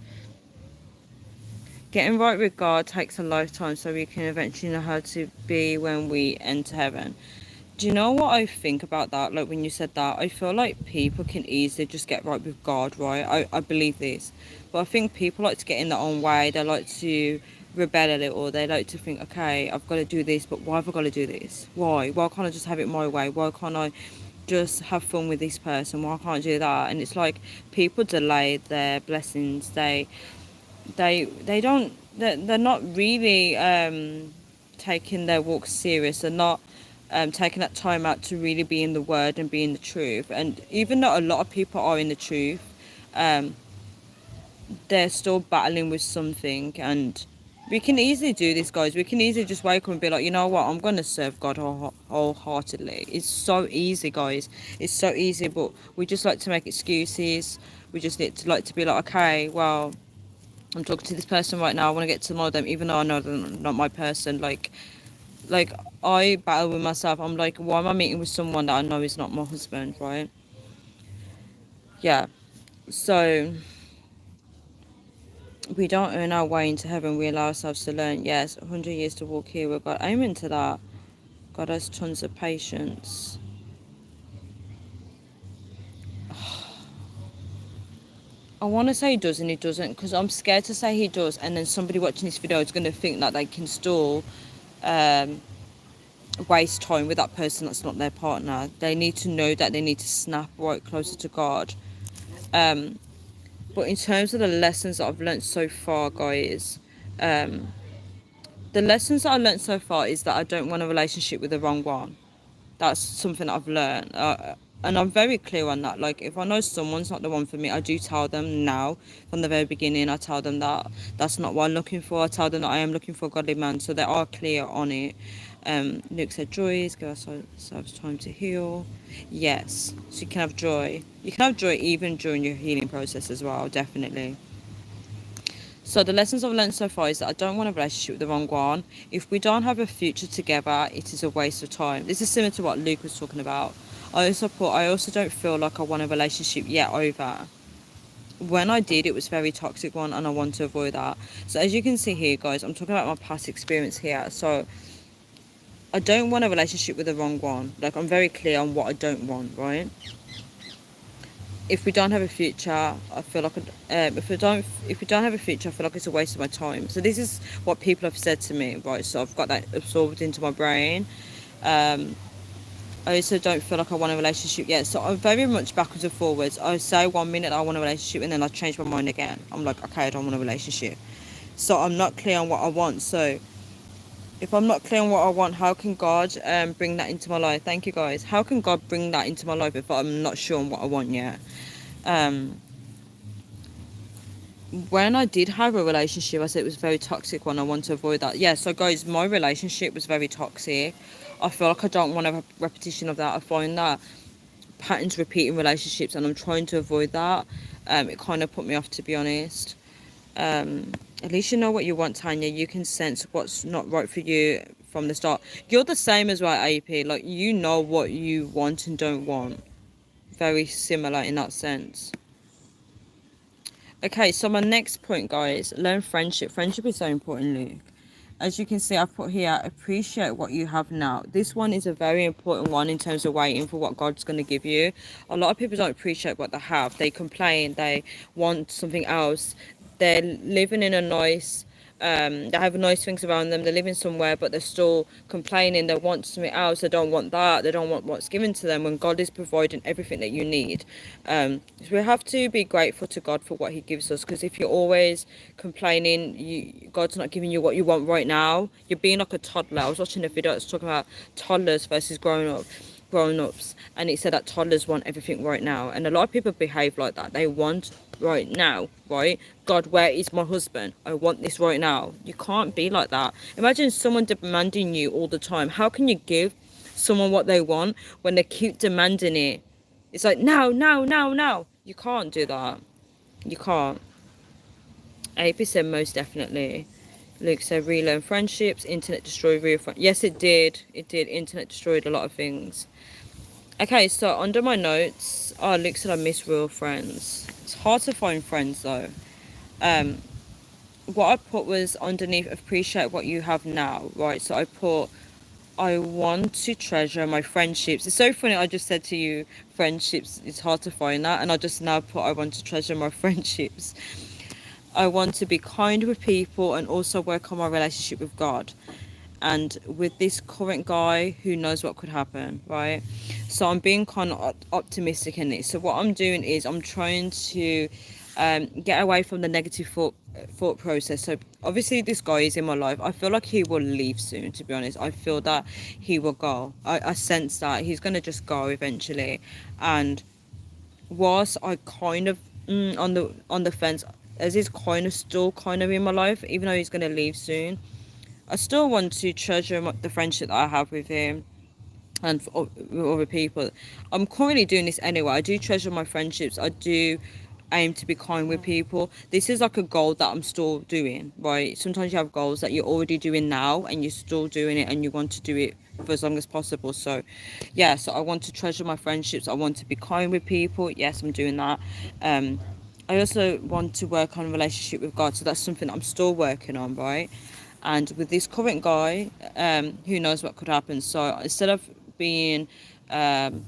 Getting right with God takes a lifetime, so we can eventually know how to be when we enter heaven. Do you know what I think about that? Like, when you said that, I feel like people can easily just get right with God, right? I believe this. But I think people like to get in their own way. They like to rebel a little. They like to think, okay, I've got to do this, but why have I got to do this? Why? Why can't I just have it my way? Why can't I just have fun with this person? Why can't I do that? And it's like people delay their blessings. They they don't, they're not really taking their walk serious. They're not taking that time out to really be in the word and be in the truth. And even though a lot of people are in the truth, um, they're still battling with something. And we can easily do this, guys. We can easily just wake up and be like, you know what, I'm going to serve God wholeheartedly. It's so easy, guys. It's so easy, but we just like to make excuses. We just need to like to be like, okay, well, I'm talking to this person right now. I want to get to know them, even though I know they're not my person. Like I battle with myself. I'm like, why am I meeting with someone that I know is not my husband, right? Yeah. So we don't earn our way into heaven. We allow ourselves to learn. Yes, 100 years to walk here with God. Amen to that. God has tons of patience. I want to say he does and he doesn't, because I'm scared to say he does, and then somebody watching this video is going to think that they can still waste time with that person that's not their partner. They need to know that they need to snap right closer to God. But in terms of the lessons that I've learned so far, guys, the lessons that I've learned so far is that I don't want a relationship with the wrong one. That's something that I've learned. And I'm very clear on that. Like, if I know someone's not the one for me, I do tell them now from the very beginning. I tell them that that's not what I'm looking for. I tell them that I am looking for a godly man, so they are clear on it. Luke said, joys, give ourselves time to heal. Yes, so you can have joy. You can have joy even during your healing process as well, definitely. So the lessons I've learned so far is that I don't want a relationship with the wrong one. If we don't have a future together, it is a waste of time. This is similar to what Luke was talking about. I also don't feel like I want a relationship yet over. When I did, it was a very toxic one, and I want to avoid that. So as you can see here, guys, I'm talking about my past experience here. So I don't want a relationship with the wrong one. Like, I'm very clear on what I don't want, right? If we don't have a future, I feel like if we don't have a future, I feel like it's a waste of my time. So this is what people have said to me, right? So I've got that absorbed into my brain. I also don't feel like I want a relationship yet. So I'm very much backwards and forwards. I say 1 minute I want a relationship, and then I change my mind again. I'm like, okay, I don't want a relationship. So I'm not clear on what I want. So if I'm not clear on what I want, how can God bring that into my life? Thank you, guys. How can God bring that into my life if I'm not sure on what I want yet? When I did have a relationship, I said it was a very toxic one. I want to avoid that. Yeah, so guys, my relationship was very toxic. I feel like I don't want a repetition of that. I find that patterns repeat in relationships, and I'm trying to avoid that. It kind of put me off, to be honest. At least you know what you want, Tanya. You can sense what's not right for you from the start. You're the same as well, AP. Like, you know what you want and don't want. Very similar in that sense. Okay, so my next point, guys, learn friendship. Friendship is so important, Luke. As you can see, I've put here, appreciate what you have now. This one is a very important one in terms of waiting for what God's going to give you. A lot of people don't appreciate what they have. They complain, they want something else. They're living in a nice, they have nice things around them. They're living somewhere, but they're still complaining. They want something else. They don't want that. They don't want what's given to them when God is providing everything that you need. So we have to be grateful to God for what He gives us. Because if you're always complaining, God's not giving you what you want right now. You're being like a toddler. I was watching a video that's talking about toddlers versus grown-ups, and it said that toddlers want everything right now, and a lot of people behave like that. They want right now, right? God, where is my husband? I want this right now. You can't be like that. Imagine someone demanding you all the time. How can you give someone what they want when they keep demanding it? It's like, now, now, now, now. You can't do that. You can't. AP said most definitely. Luke said relearn friendships, internet destroyed real friends. Yes, it did. It did. Internet destroyed a lot of things. Okay, so under my notes, oh, Luke said I miss real friends. It's hard to find friends though. What I put was underneath appreciate what you have now, right? So I put I want to treasure my friendships. It's so funny, I just said to you friendships, it's hard to find that, and I just now put I want to treasure my friendships. I want to be kind with people and also work on my relationship with God. And with this current guy, who knows what could happen, right? So I'm being kind of optimistic in this. So what I'm doing is I'm trying to get away from the negative thought process. So obviously this guy is in my life. I feel like he will leave soon, to be honest. I feel that he will go. I sense that he's gonna just go eventually. And whilst I kind of on the fence, as he's kind of still kind of in my life, even though he's gonna leave soon, I still want to treasure the friendship that I have with him and with other people. I'm currently doing this anyway. I do treasure my friendships. I do aim to be kind with people. This is like a goal that I'm still doing, right? Sometimes you have goals that you're already doing now and you're still doing it and you want to do it for as long as possible. So yeah, so I want to treasure my friendships. I want to be kind with people. Yes, I'm doing that. I also want to work on a relationship with God. So that's something I'm still working on, right? And with this current guy, who knows what could happen. So being um,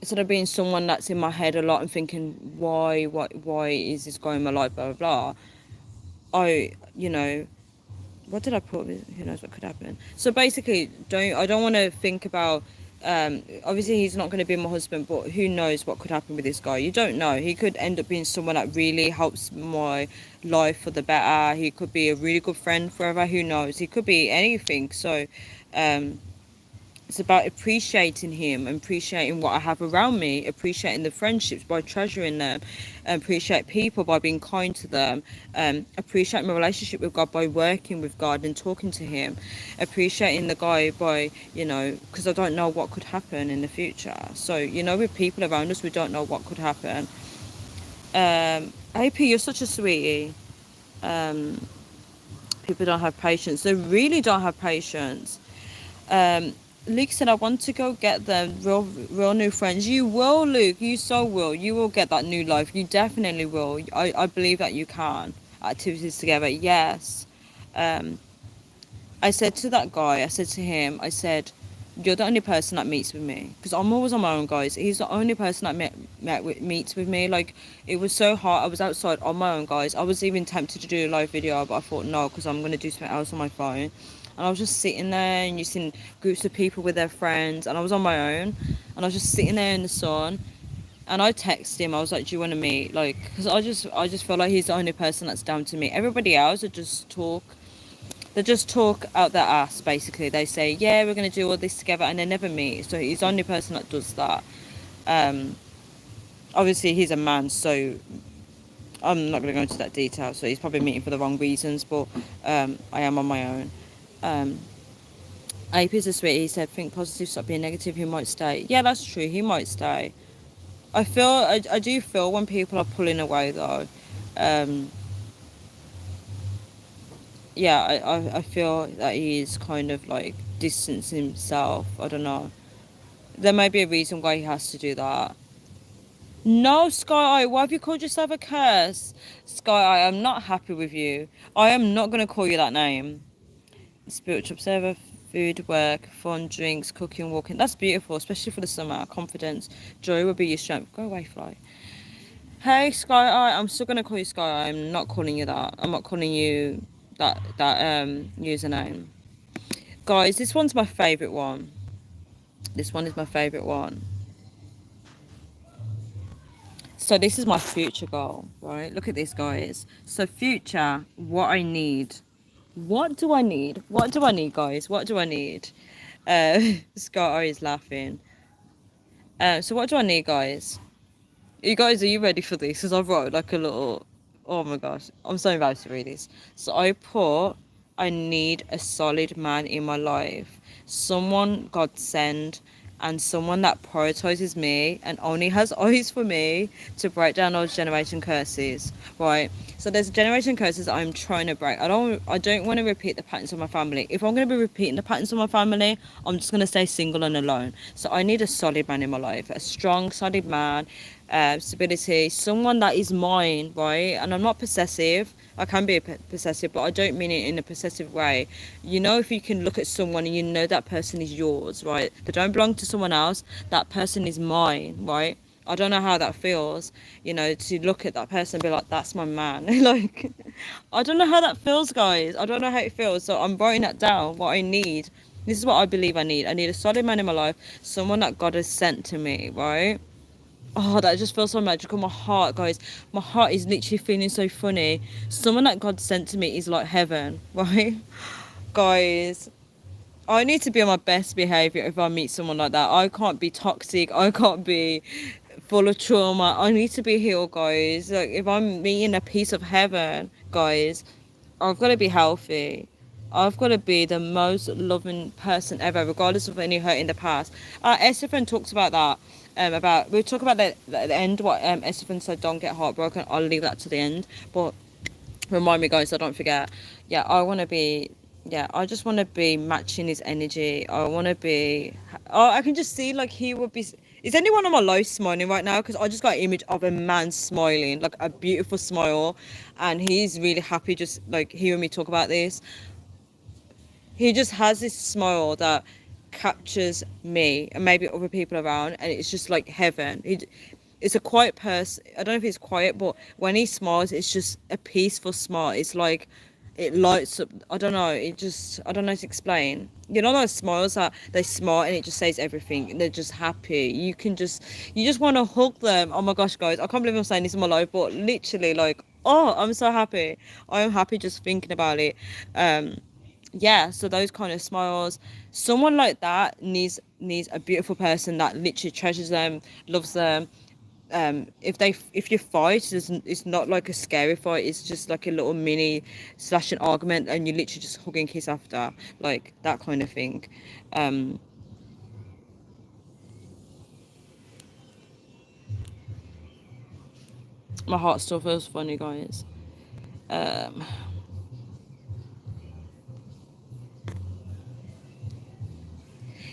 instead of being someone that's in my head a lot and thinking why is this going in my life, blah blah blah, what did I put? Who knows what could happen. So basically, I don't want to think about, obviously he's not going to be my husband, but who knows what could happen with this guy. You don't know, he could end up being someone that really helps my life for the better. He could be a really good friend forever, who knows, he could be anything. So it's about appreciating him, appreciating what I have around me, appreciating the friendships by treasuring them, appreciate people by being kind to them, appreciate my relationship with God by working with God and talking to him, appreciating the guy by, because I don't know what could happen in the future. So, with people around us, we don't know what could happen. AP, you're such a sweetie. People don't have patience. They really don't have patience. Luke said, I want to go get them real new friends. You will, Luke. You so will. You will get that new life. You definitely will. I believe that you can. Activities together, yes. I said to that guy, I said to him, I said, you're the only person that meets with me. Because I'm always on my own, guys. He's the only person that meets with me. Like, it was so hard. I was outside on my own, guys. I was even tempted to do a live video, but I thought, no, because I'm going to do something else on my phone. And I was just sitting there, and you seen groups of people with their friends, and I was on my own, and I was just sitting there in the sun, and I texted him. I was like, do you want to meet? Like, because I just feel like he's the only person that's down to meet. Everybody else would just talk. They just talk out their ass, basically. They say, yeah, we're going to do all this together, and they never meet. So he's the only person that does that. Obviously he's a man, so I'm not going to go into that detail. So he's probably meeting for the wrong reasons, but I am on my own. AP's a sweet. He said, think positive, stop being negative. He might stay. Yeah, that's true. He might stay. I do feel when people are pulling away, though. Yeah, I feel that he's kind of like distancing himself. I don't know. There may be a reason why he has to do that. No, Sky Eye, why have you called yourself a curse? Sky Eye, I'm not happy with you. I am not going to call you that name. Spiritual observer, food, work, fun, drinks, cooking, walking. That's beautiful, especially for the summer. Confidence, joy will be your strength. Go away, fly. Hey, Sky Eye, I'm still going to call you Sky Eye. I'm not calling you that. I'm not calling you that username. Guys, this one's my favourite one. This one is my favourite one. So this is my future goal, right? Look at this, guys. So future, what I need. What do I need? What do I need, guys? What do I need? Scott is laughing. So what do I need, guys? You guys, are you ready for this? Because I've wrote like a little... Oh my gosh. I'm so embarrassed to read this. So I need a solid man in my life. Someone God send, and someone that prioritizes me and only has eyes for me to break down those generation curses, right? So there's generation curses I'm trying to break. I don't want to repeat the patterns of my family. If I'm going to be repeating the patterns of my family, I'm just going to stay single and alone. So I need a solid man in my life, a strong, solid man, stability, someone that is mine, right? And I'm not possessive. I can be possessive, but I don't mean it in a possessive way. If you can look at someone and you know that person is yours, right? They don't belong to someone else. That person is mine, right? I don't know how that feels, to look at that person and be like, that's my man. Like, I don't know how that feels, guys. I don't know how it feels. So I'm writing that down, what I need. This is what I believe I need. I need a solid man in my life, someone that God has sent to me, right? Oh, that just feels so magical. My heart, guys, my heart is literally feeling so funny. Someone that God sent to me is like heaven, right? Guys, I need to be on my best behavior if I meet someone like that. I can't be toxic. I can't be full of trauma. I need to be healed, guys. Like, if I'm meeting a piece of heaven, guys, I've got to be healthy. I've got to be the most loving person ever, regardless of any hurt in the past. Estefan talks about that. We'll talk about that at the end. What Estefan said, don't get heartbroken. I'll leave that to the end. But remind me, guys, so I don't forget. Yeah, I want to be. Yeah, I just want to be matching his energy. I want to be. Oh, I can just see like he would be. Is anyone on my live smiling right now? Because I just got an image of a man smiling, like a beautiful smile, and he's really happy just like hearing me talk about this. He just has this smile that captures me and maybe other people around, and it's just like heaven. It's a quiet person. I don't know if it's quiet, but when he smiles, it's just a peaceful smile. It's like it lights up. I don't know. I don't know how to explain. You know those smiles that they smile and it just says everything. They're just happy. You just want to hug them. Oh my gosh, guys, I can't believe I'm saying this in my life, but literally, like, oh, I'm so happy. I am happy just thinking about it. Yeah, so those kind of smiles, someone like that needs a beautiful person that literally treasures them, loves them. If you fight, it's not like a scary fight, it's just like a little mini slash an argument, and you literally just hug and kiss after, like that kind of thing. My heart still feels funny, guys.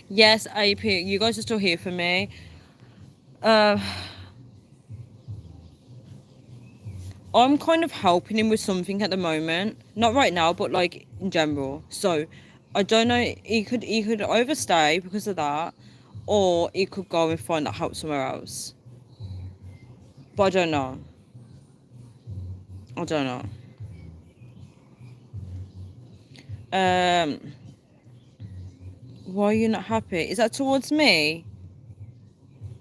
Yes, AP, you guys are still here for me. I'm kind of helping him with something at the moment. Not right now, but like in general. So I don't know, he could overstay because of that, or he could go and find that help somewhere else. But I don't know. I don't know. Um why are you not happy? Is that towards me?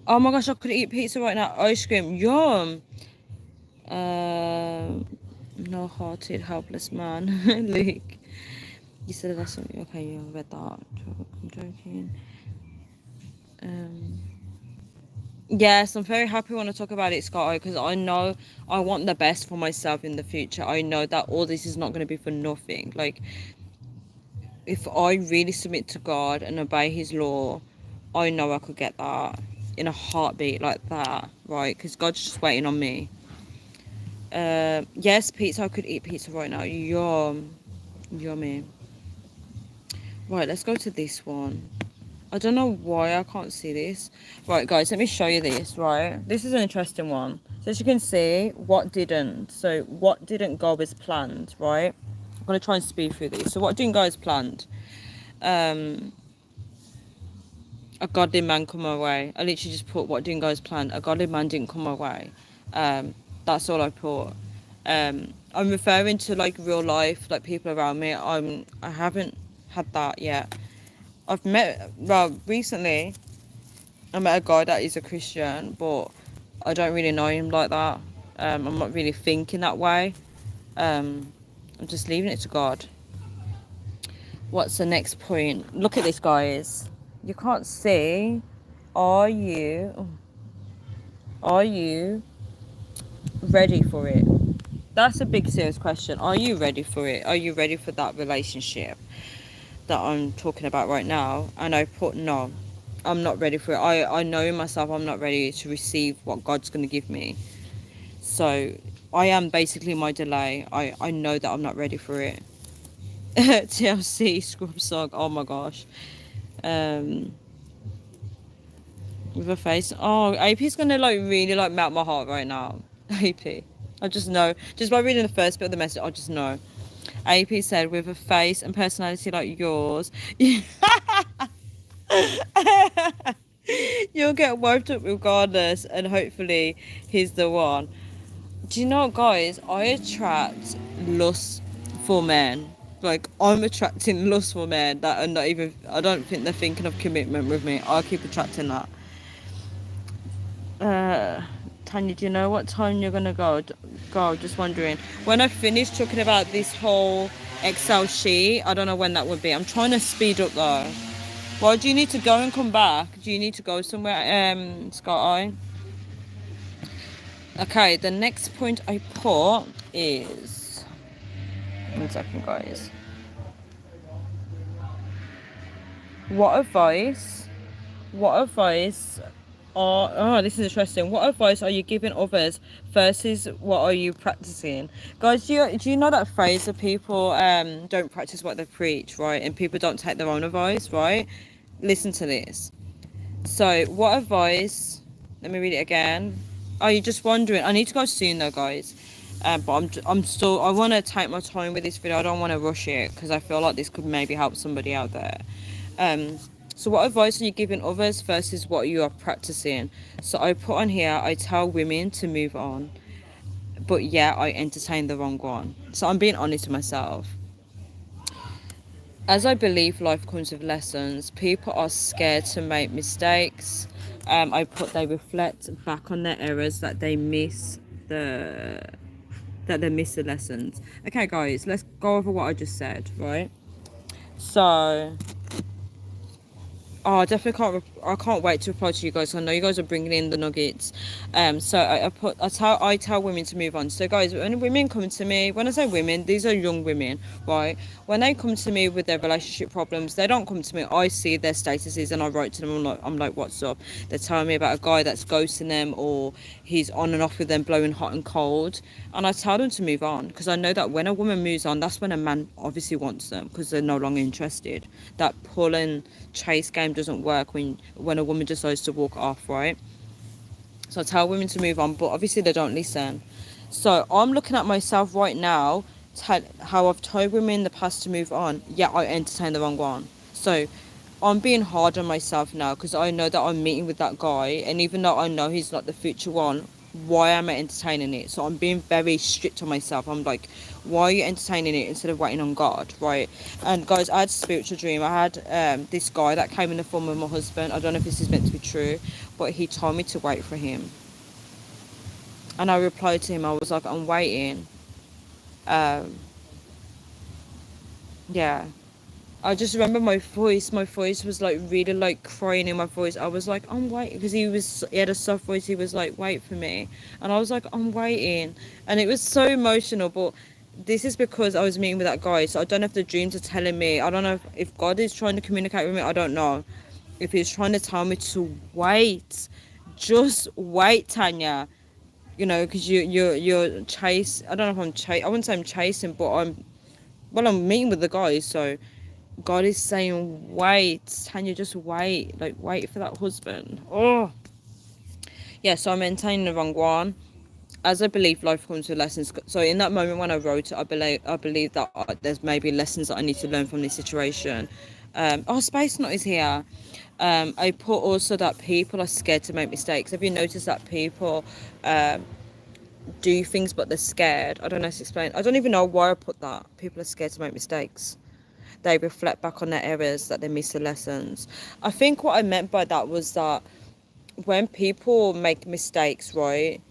Oh my gosh, I could eat pizza right now. Ice cream. Yum. No hearted, helpless man. Luke. You said that's something. Okay, you read that. I'm joking. Yes, I'm very happy when I talk about it, Scott, because I know I want the best for myself in the future. I know that all this is not going to be for nothing. Like, if I really submit to God and obey His law, I know I could get that in a heartbeat like that, right? Because God's just waiting on me. Yes, pizza. I could eat pizza right now. Yum. Yummy. Right, let's go to this one. I don't know why I can't see this. Right, guys, let me show you this, right? This is an interesting one. So as you can see, what didn't. So what didn't go as planned, right? I'm going to try and speed through these. So what didn't go as planned? A godly man come my way. I literally just put what didn't go as planned. A godly man didn't come my way. That's all I put. I'm referring to like real life, like people around me. I haven't had that yet. Recently, I met a guy that is a Christian, but I don't really know him like that. I'm not really thinking that way. I'm just leaving it to God. What's the next point? Look at this, guys. You can't see. Are you ready for it? That's a big serious question. Are you ready for it? Are you ready for that relationship that I'm talking about right now? And I put no. I'm not ready for it. I know in myself I'm not ready to receive what God's going to give me. So I am basically my delay. I know that I'm not ready for it. TLC scrub song. Oh my gosh. With a face. Oh, AP's gonna like really like melt my heart right now. AP. I just know. Just by reading the first bit of the message, I just know. AP said, with a face and personality like yours, you'll get wiped up regardless, and hopefully he's the one. Do you know what, guys? I attract lustful men. Like, I'm attracting lustful men that are not even, I don't think they're thinking of commitment with me. I keep attracting that. Uh, Tanya, do you know what time you're gonna go? Go. Just wondering. When I finish talking about this whole Excel sheet, I don't know when that would be. I'm trying to speed up though. Why do you need to go and come back? Do you need to go somewhere, Scott? Okay, the next point I put is 1 second, guys. What advice? What advice this is interesting. What advice are you giving others versus what are you practicing? Guys, do you know that phrase that people don't practice what they preach, right? And people don't take their own advice, right? Listen to this. So, what advice? Let me read it again. Are you just wondering? I need to go soon though, guys. But I'm still. I want to take my time with this video. I don't want to rush it because I feel like this could maybe help somebody out there. Um, so what advice are you giving others versus what you are practicing? So I put on here, I tell women to move on, but yeah, I entertain the wrong one. So I'm being honest with myself. As I believe life comes with lessons, people are scared to make mistakes. I put they reflect back on their errors the that they miss the lessons. Okay, guys, let's go over what I just said, right? So oh, I definitely can't. I can't wait to reply to you guys. I know you guys are bringing in the nuggets. So I tell women to move on. So guys, when women come to me, when I say women, these are young women, right? When they come to me with their relationship problems, they don't come to me. I see their statuses and I write to them. I'm like, what's up? They're telling me about a guy that's ghosting them or he's on and off with them, blowing hot and cold. And I tell them to move on because I know that when a woman moves on, that's when a man obviously wants them because they're no longer interested. That pull and chase game doesn't work when a woman decides to walk off, right? So I tell women to move on, but obviously they don't listen. So I'm looking at myself right now, how I've told women in the past to move on, yet I entertain the wrong one. So I'm being hard on myself now because I know that I'm meeting with that guy, and even though I know he's not the future one, why am I entertaining it? So I'm being very strict on myself. I'm like, why are you entertaining it instead of waiting on God, right? And guys, I had a spiritual dream. I had this guy that came in the form of my husband. I don't know if this is meant to be true, but he told me to wait for him. And I replied to him, I was like, I'm waiting. Um, yeah. I just remember my voice was like really like crying in my voice. I was like, I'm waiting because he had a soft voice. He was like, wait for me. And I was like, I'm waiting. And it was so emotional, but this is because I was meeting with that guy. So I don't know if the dreams are telling me. I don't know if God is trying to communicate with me. I don't know if he's trying to tell me to wait. Just wait, Tanya. You know, because you're chase. I don't know if I'm chase. I wouldn't say I'm chasing, but I'm meeting with the guy. So God is saying, wait, Tanya, just wait. Like, wait for that husband. Oh. Yeah, so I'm maintaining the wrong one. As I believe life comes with lessons. So in that moment when I wrote it, I believe that there's maybe lessons that I need to learn from this situation. Space Knot is here. I put also that people are scared to make mistakes. Have you noticed that people do things but they're scared? I don't know how to explain. I don't even know why I put that. People are scared to make mistakes. They reflect back on their errors, that they miss the lessons. I think what I meant by that was that when people make mistakes, right,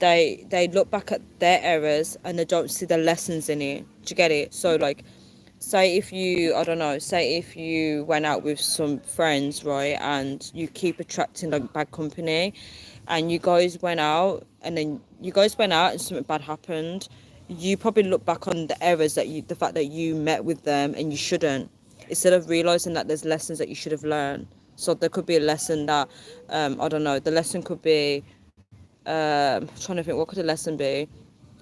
they look back at their errors and they don't see the lessons in it. Do you get it? So like, say if you, I don't know, say if you went out with some friends, right, and you keep attracting like bad company, and you guys went out and something bad happened, you probably look back on the errors the fact that you met with them and you shouldn't, instead of realizing that there's lessons that you should have learned. So there could be a lesson that, I don't know, the lesson could be, I'm trying to think, what could the lesson be?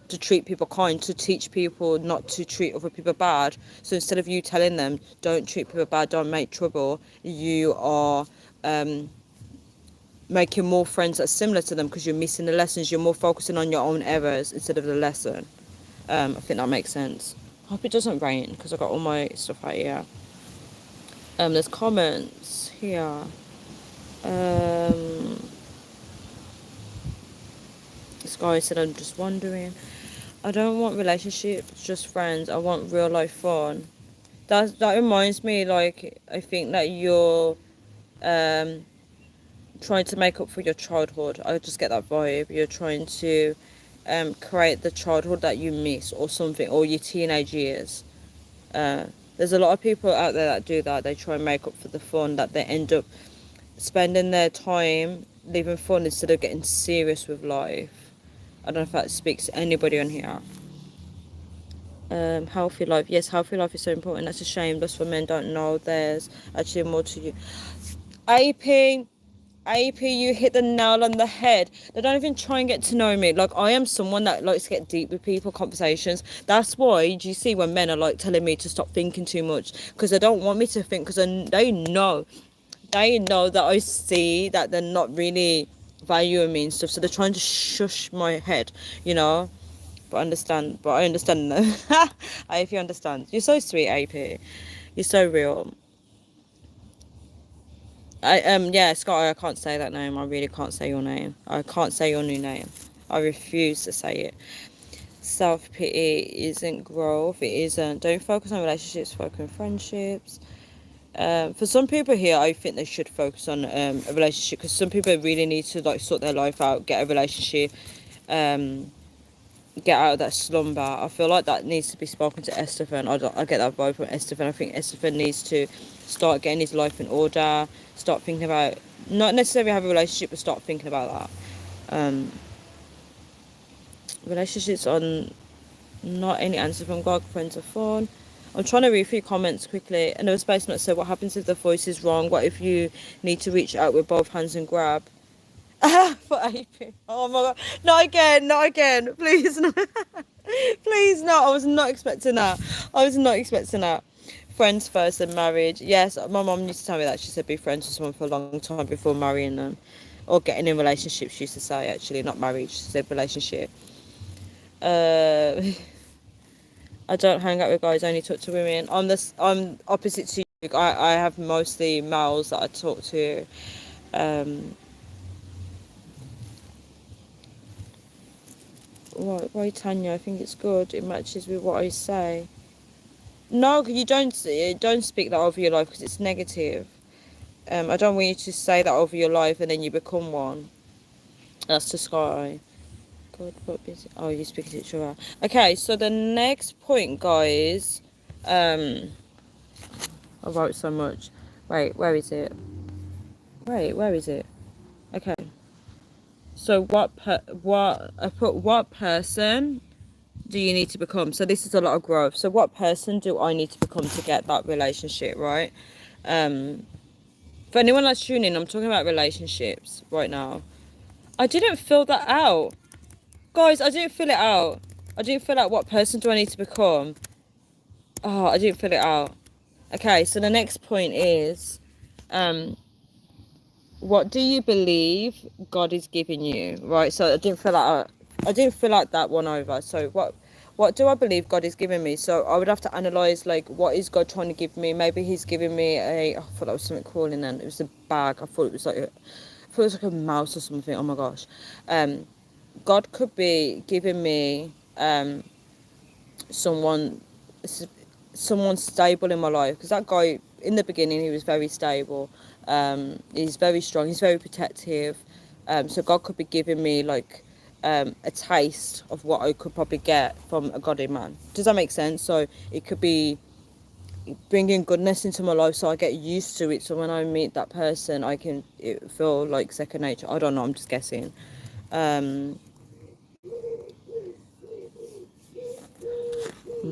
To treat people kind, to teach people not to treat other people bad. So instead of you telling them, don't treat people bad, don't make trouble, you are making more friends that's similar to them because you're missing the lessons. You're more focusing on your own errors instead of the lesson. I think that makes sense. I hope it doesn't rain because I got all my stuff out here. There's comments here. This guy said, I'm just wondering. I don't want relationships, just friends. I want real life fun. That reminds me, like, I think that you're trying to make up for your childhood. I just get that vibe. You're trying to create the childhood that you miss or something, or your teenage years. There's a lot of people out there that do that. They try and make up for the fun that they end up spending their time living fun instead of getting serious with life. I don't know if that speaks to anybody on here. Healthy life. Yes, healthy life is so important. That's a shame. That's what men don't know. There's actually more to you. AP, you hit the nail on the head. They don't even try and get to know me. Like, I am someone that likes to get deep with people, conversations. That's why, do you see when men are like telling me to stop thinking too much? Because they don't want me to think, because they know that I see that they're not really valuing me and stuff. So they're trying to shush my head, you know? But I understand though. If you understand. You're so sweet, AP. You're so real. Yeah, Scott, I can't say that name. I really can't say your name. I can't say your new name. I refuse to say it. Self-pity isn't growth. It isn't. Don't focus on relationships, focus on friendships. For some people here, I think they should focus on a relationship, because some people really need to like sort their life out, get a relationship, get out of that slumber. I feel like that needs to be spoken to Estefan. I get that vibe from Estefan. I think Estefan needs to start getting his life in order, start thinking about, not necessarily have a relationship, but start thinking about that. Relationships on not any answer from God, friends are fun. I'm trying to read through comments quickly. Another space not said, what happens if the voice is wrong? What if you need to reach out with both hands and grab? For AP. Oh my god. Not again. Please no. Please no. I was not expecting that. Friends first and marriage. Yes, my mom used to tell me that. She said be friends with someone for a long time before marrying them. Or getting in relationships, she used to say, actually, not marriage. She said relationship. I don't hang out with guys, I only talk to women. I'm opposite to you. I have mostly males that I talk to. Why Tanya? I think it's good. It matches with what I say. No, you don't speak that over your life, because it's negative. I don't want you to say that over your life and then you become one. That's the sky. God, what busy? Oh, you speak to each other. Okay, so the next point, guys. I wrote so much. Wait, where is it? Okay. So what person do you need to become? So this is a lot of growth. So what person do I need to become to get that relationship, right? For anyone that's tuning in, I'm talking about relationships right now. I didn't fill that out. Guys, I didn't fill it out. I didn't fill out what person do I need to become. Oh, I didn't fill it out. Okay, so the next point is, what do you believe God is giving you? Right, so I didn't fill out. I didn't fill out that one over. So what do I believe God is giving me? So I would have to analyze, like, what is God trying to give me? Maybe He's giving me I thought that was something crawling in. It was a bag. I thought it was like a mouse or something. Oh my gosh. God could be giving me someone stable in my life, because that guy in the beginning, he was very stable. He's very strong, he's very protective. So God could be giving me like a taste of what I could probably get from a godly man. Does that make sense? So it could be bringing goodness into my life, so I get used to it, so when I meet that person it feel like second nature. I don't know, I'm just guessing. Let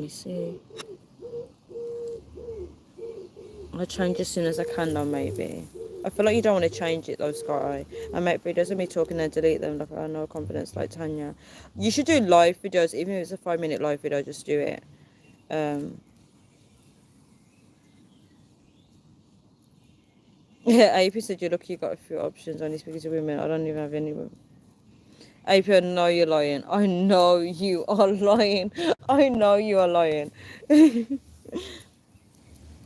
me see. I'll change as soon as I can though, maybe. I feel like you don't want to change it though, Sky. I make videos of me talking and delete them. Like, I have no confidence like Tanya. You should do live videos, even if it's a 5-minute live video, just do it. Yeah, AP said you're lucky you got a few options, only speaking to women. I don't even have any women. AP, I know you're lying. I know you are lying. I know you are lying.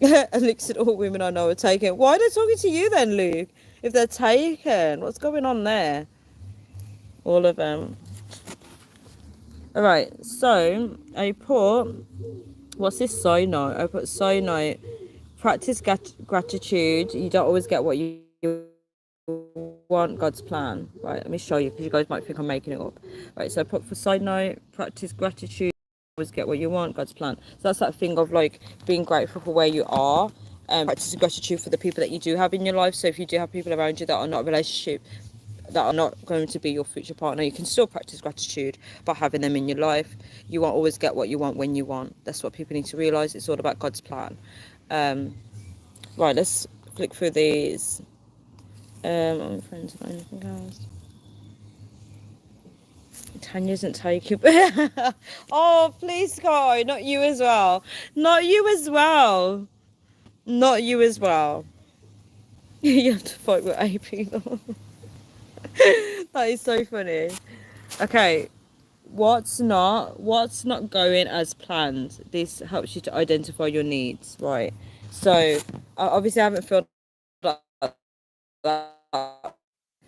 Luke said all women I know are taken. Why are they talking to you then, Luke? If they're taken, what's going on there? All of them. Alright, so I put, what's this side note? I put side note, practice gratitude. You don't always get what you want God's plan, right? Let me show you because you guys might think I'm making it up, right? So put for side note, practice gratitude, always get what you want, God's plan. So that's that thing of like being grateful for where you are, and practice gratitude for the people that you do have in your life. So if you do have people around you that are not a relationship, that are not going to be your future partner, you can still practice gratitude by having them in your life. You won't always get what you want when you want. That's what people need to realize. It's all about God's plan. Right, let's flick through these. I'm friends about anything else. Tanya isn't taking. Oh, please, Sky, not you as well. Not you as well. Not you as well. You have to fight with AP though. That is so funny. Okay, what's not going as planned? This helps you to identify your needs, right? So obviously I haven't filled up that.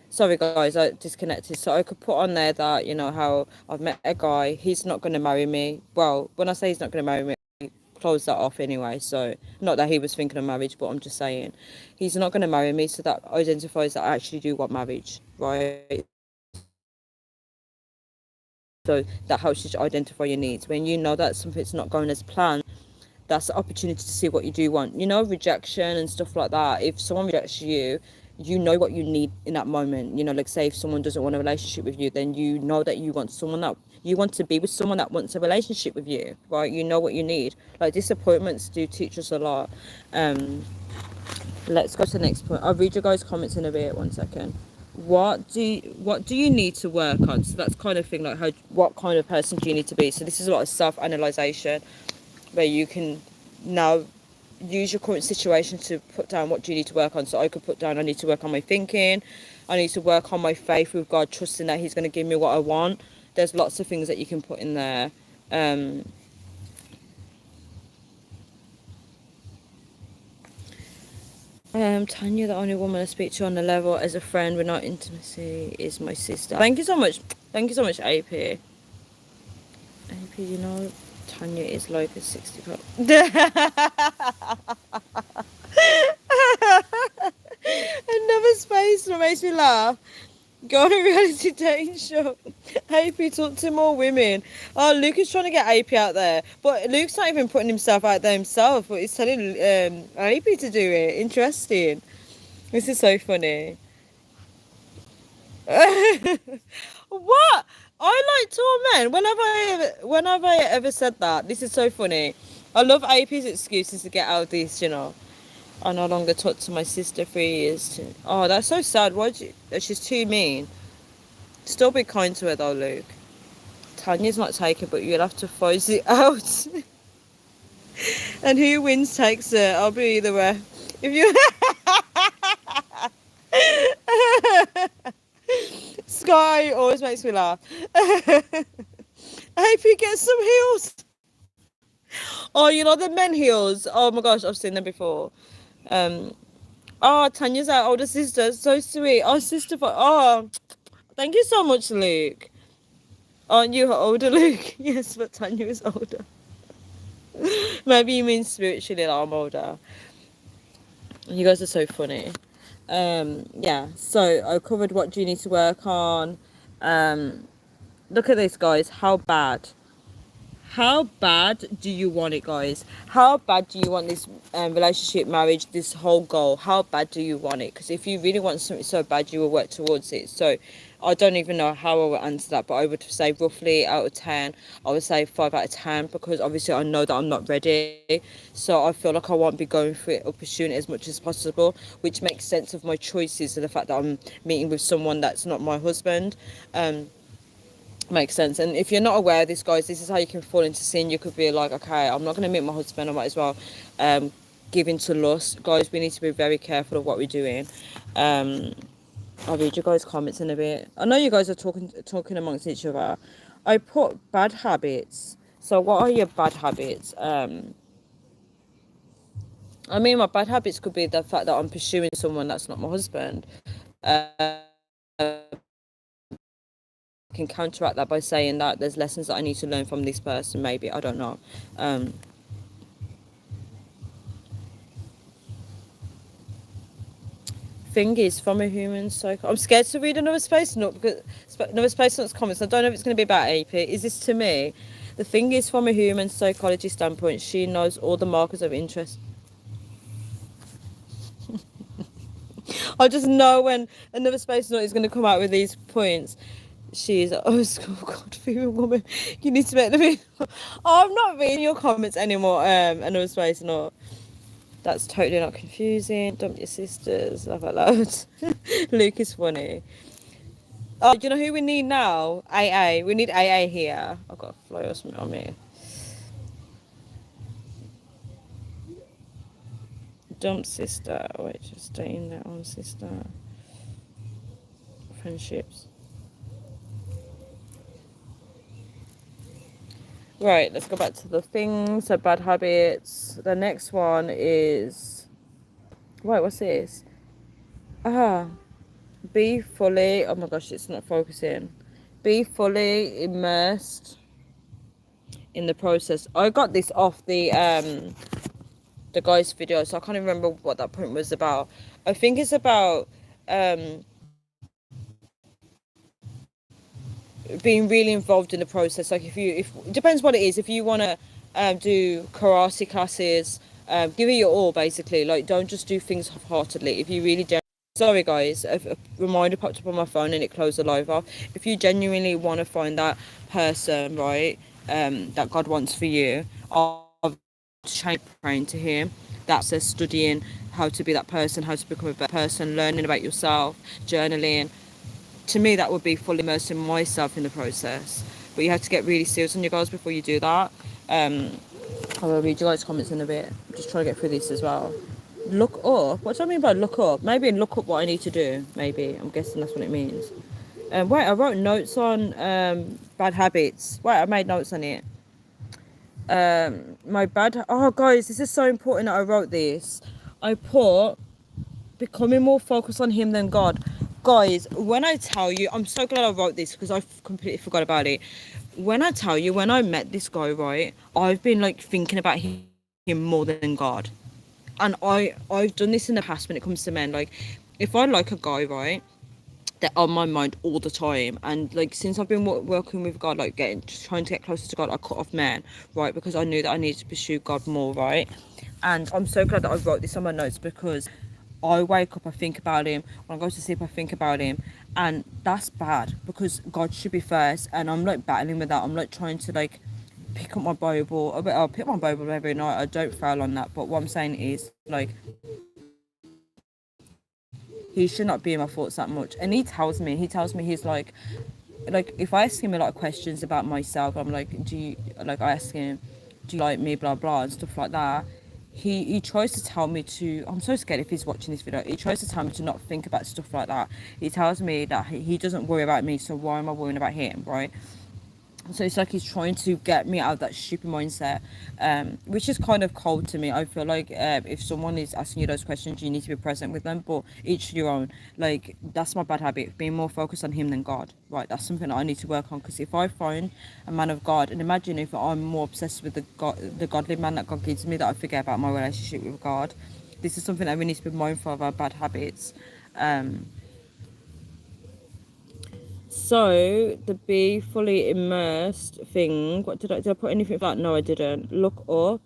Sorry guys, I disconnected. So I could put on there that, you know, how I've met a guy, he's not going to marry me. Well, when I say he's not going to marry me, I close that off anyway. So not that he was thinking of marriage, but I'm just saying he's not going to marry me. So that identifies that I actually do want marriage, right? So that helps you to identify your needs. When you know that something's not going as planned, that's the opportunity to see what you do want. You know, rejection and stuff like that. If someone rejects you, you know what you need in that moment. You know, like say if someone doesn't want a relationship with you, then you know that you want someone that you want to be with someone that wants a relationship with you, right? You know what you need. Like disappointments do teach us a lot. Let's go to the next point. I'll read your guys' comments in a bit. 1 second. What do you need to work on? So that's kind of thing like how what kind of person do you need to be? So this is a lot of self-analyzation where you can now use your current situation to put down what do you need to work on. So I could put down I need to work on my thinking, I need to work on my faith with God, trusting that he's going to give me what I want. There's lots of things that you can put in there. Tanya, the only woman I speak to on the level as a friend with not intimacy is my sister. Thank you so much. Thank you so much, AP. AP, you know, Tanya is like a 60 pound. Another space that makes me laugh. Go on a reality dating show. AP talk to more women. Oh, Luke is trying to get AP out there. But Luke's not even putting himself out there himself, but he's telling AP to do it. Interesting. This is so funny. What? I like tall men. When have I ever said that? This is so funny. I love AP's excuses to get out of this, you know. I no longer talk to my sister 3 years. Oh, that's so sad. She's too mean. Still be kind to her though, Luke. Tanya's not taken, but you'll have to fight it out. And who wins takes it. I'll be either way. If you Sky always makes me laugh. I hope you get some heels. Oh, you know the men heels. Oh my gosh, I've seen them before. Oh, Tanya's our older sister. So sweet. Oh, sister. Oh, thank you so much, Luke. Aren't you older, Luke? Yes, but Tanya is older. Maybe you mean spiritually that I'm older. You guys are so funny. Yeah, so I covered what do you need to work on. Look at this, guys. How bad do you want it, guys? How bad do you want this relationship, marriage, this whole goal? How bad do you want it? Because if you really want something so bad, you will work towards it. So I don't even know how I would answer that, but I would say roughly out of 10, I would say 5 out of 10, because obviously I know that I'm not ready. So I feel like I won't be going for it or pursuing it as much as possible, which makes sense of my choices and the fact that I'm meeting with someone that's not my husband. Makes sense. And if you're not aware of this, guys, this is how you can fall into sin. You could be like, okay, I'm not going to meet my husband, I might as well give in to lust. Guys, we need to be very careful of what we're doing. I'll read you guys' comments in a bit. I know you guys are talking amongst each other. I put bad habits. So what are your bad habits? I mean, my bad habits could be the fact that I'm pursuing someone that's not my husband. Can counteract that by saying that there's lessons that I need to learn from this person, maybe. I don't know. Thing is, from a human psycho, I'm scared to read another space note because another space note's comments. I don't know if it's going to be about AP. Is this to me? The thing is, from a human psychology standpoint, she knows all the markers of interest. I just know when another space note is going to come out with these points. She's a old school God fearing woman. You need to make them. Oh, I'm not reading your comments anymore. Another space note. That's totally not confusing. Dump your sisters. Laugh out loud. Luke is funny. Oh, do you know who we need now? AA. We need AA here. I've got a fly or something on me. Dump sister. Wait, just stay in there on sister. Friendships. Right, let's go back to the things. So bad habits. The next one is... Wait, what's this? Be fully... Oh my gosh, it's not focusing. Be fully immersed in the process. I got this off the guy's video, so I can't even remember what that point was about. I think it's about being really involved in the process. Like if it depends what it is. If you want to do karate classes, give it your all basically. Like don't just do things half-heartedly. If you really sorry guys, a reminder popped up on my phone and it closed the live off. If you genuinely want to find that person, right, that God wants for you, I'll change praying to him. That's studying how to be that person, how to become a better person, learning about yourself, journaling. To me, that would be fully immersing myself in the process. But you have to get really serious on your goals before you do that. I will read you guys' comments in a bit. I'm just trying to get through this as well. Look up? What do I mean by look up? Maybe look up what I need to do. Maybe. I'm guessing that's what it means. Wait, I wrote notes on bad habits. Wait, I made notes on it. Oh, guys, this is so important that I wrote this. I put becoming more focused on him than God. Guys, when I tell you, I'm so glad I wrote this because I completely forgot about it. When I tell you, when I met this guy, right, I've been like thinking about him more than God. And I've done this in the past when it comes to men. Like, if I like a guy, right, they're on my mind all the time. And like since I've been working with God, like trying to get closer to God, I cut off men, right, because I knew that I needed to pursue God more, right. And I'm so glad that I wrote this on my notes because I wake up, I think about him. When I go to sleep, I think about him, and that's bad because God should be first. And I'm like battling with that. I'm like trying to like pick up my Bible. I'll pick my Bible every night. I don't fail on that. But what I'm saying is like he should not be in my thoughts that much. And he tells me he's like if I ask him a lot of questions about myself, I'm like, I ask him, do you like me, blah blah and stuff like that. He tries to tell me to, I'm so scared if he's watching this video, he tries to tell me to not think about stuff like that. He tells me that he doesn't worry about me, so why am I worrying about him, right? So it's like he's trying to get me out of that stupid mindset, which is kind of cold to me. I feel like if someone is asking you those questions, you need to be present with them, but each to your own. Like, that's my bad habit, being more focused on him than God, right? That's something that I need to work on, because if I find a man of God, and imagine if I'm more obsessed with the godly man that God gives me, that I forget about my relationship with God. This is something that we need to be mindful of, our bad habits. So the be fully immersed thing, did I put anything like that? No, I didn't. Look up.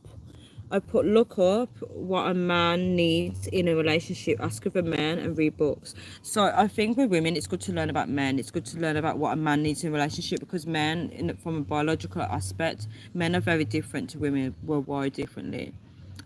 I put look up what a man needs in a relationship, ask of a man, and read books. So I think with women, it's good to learn about men. It's good to learn about what a man needs in a relationship, because men, from a biological aspect, men are very different to women. We're wired differently.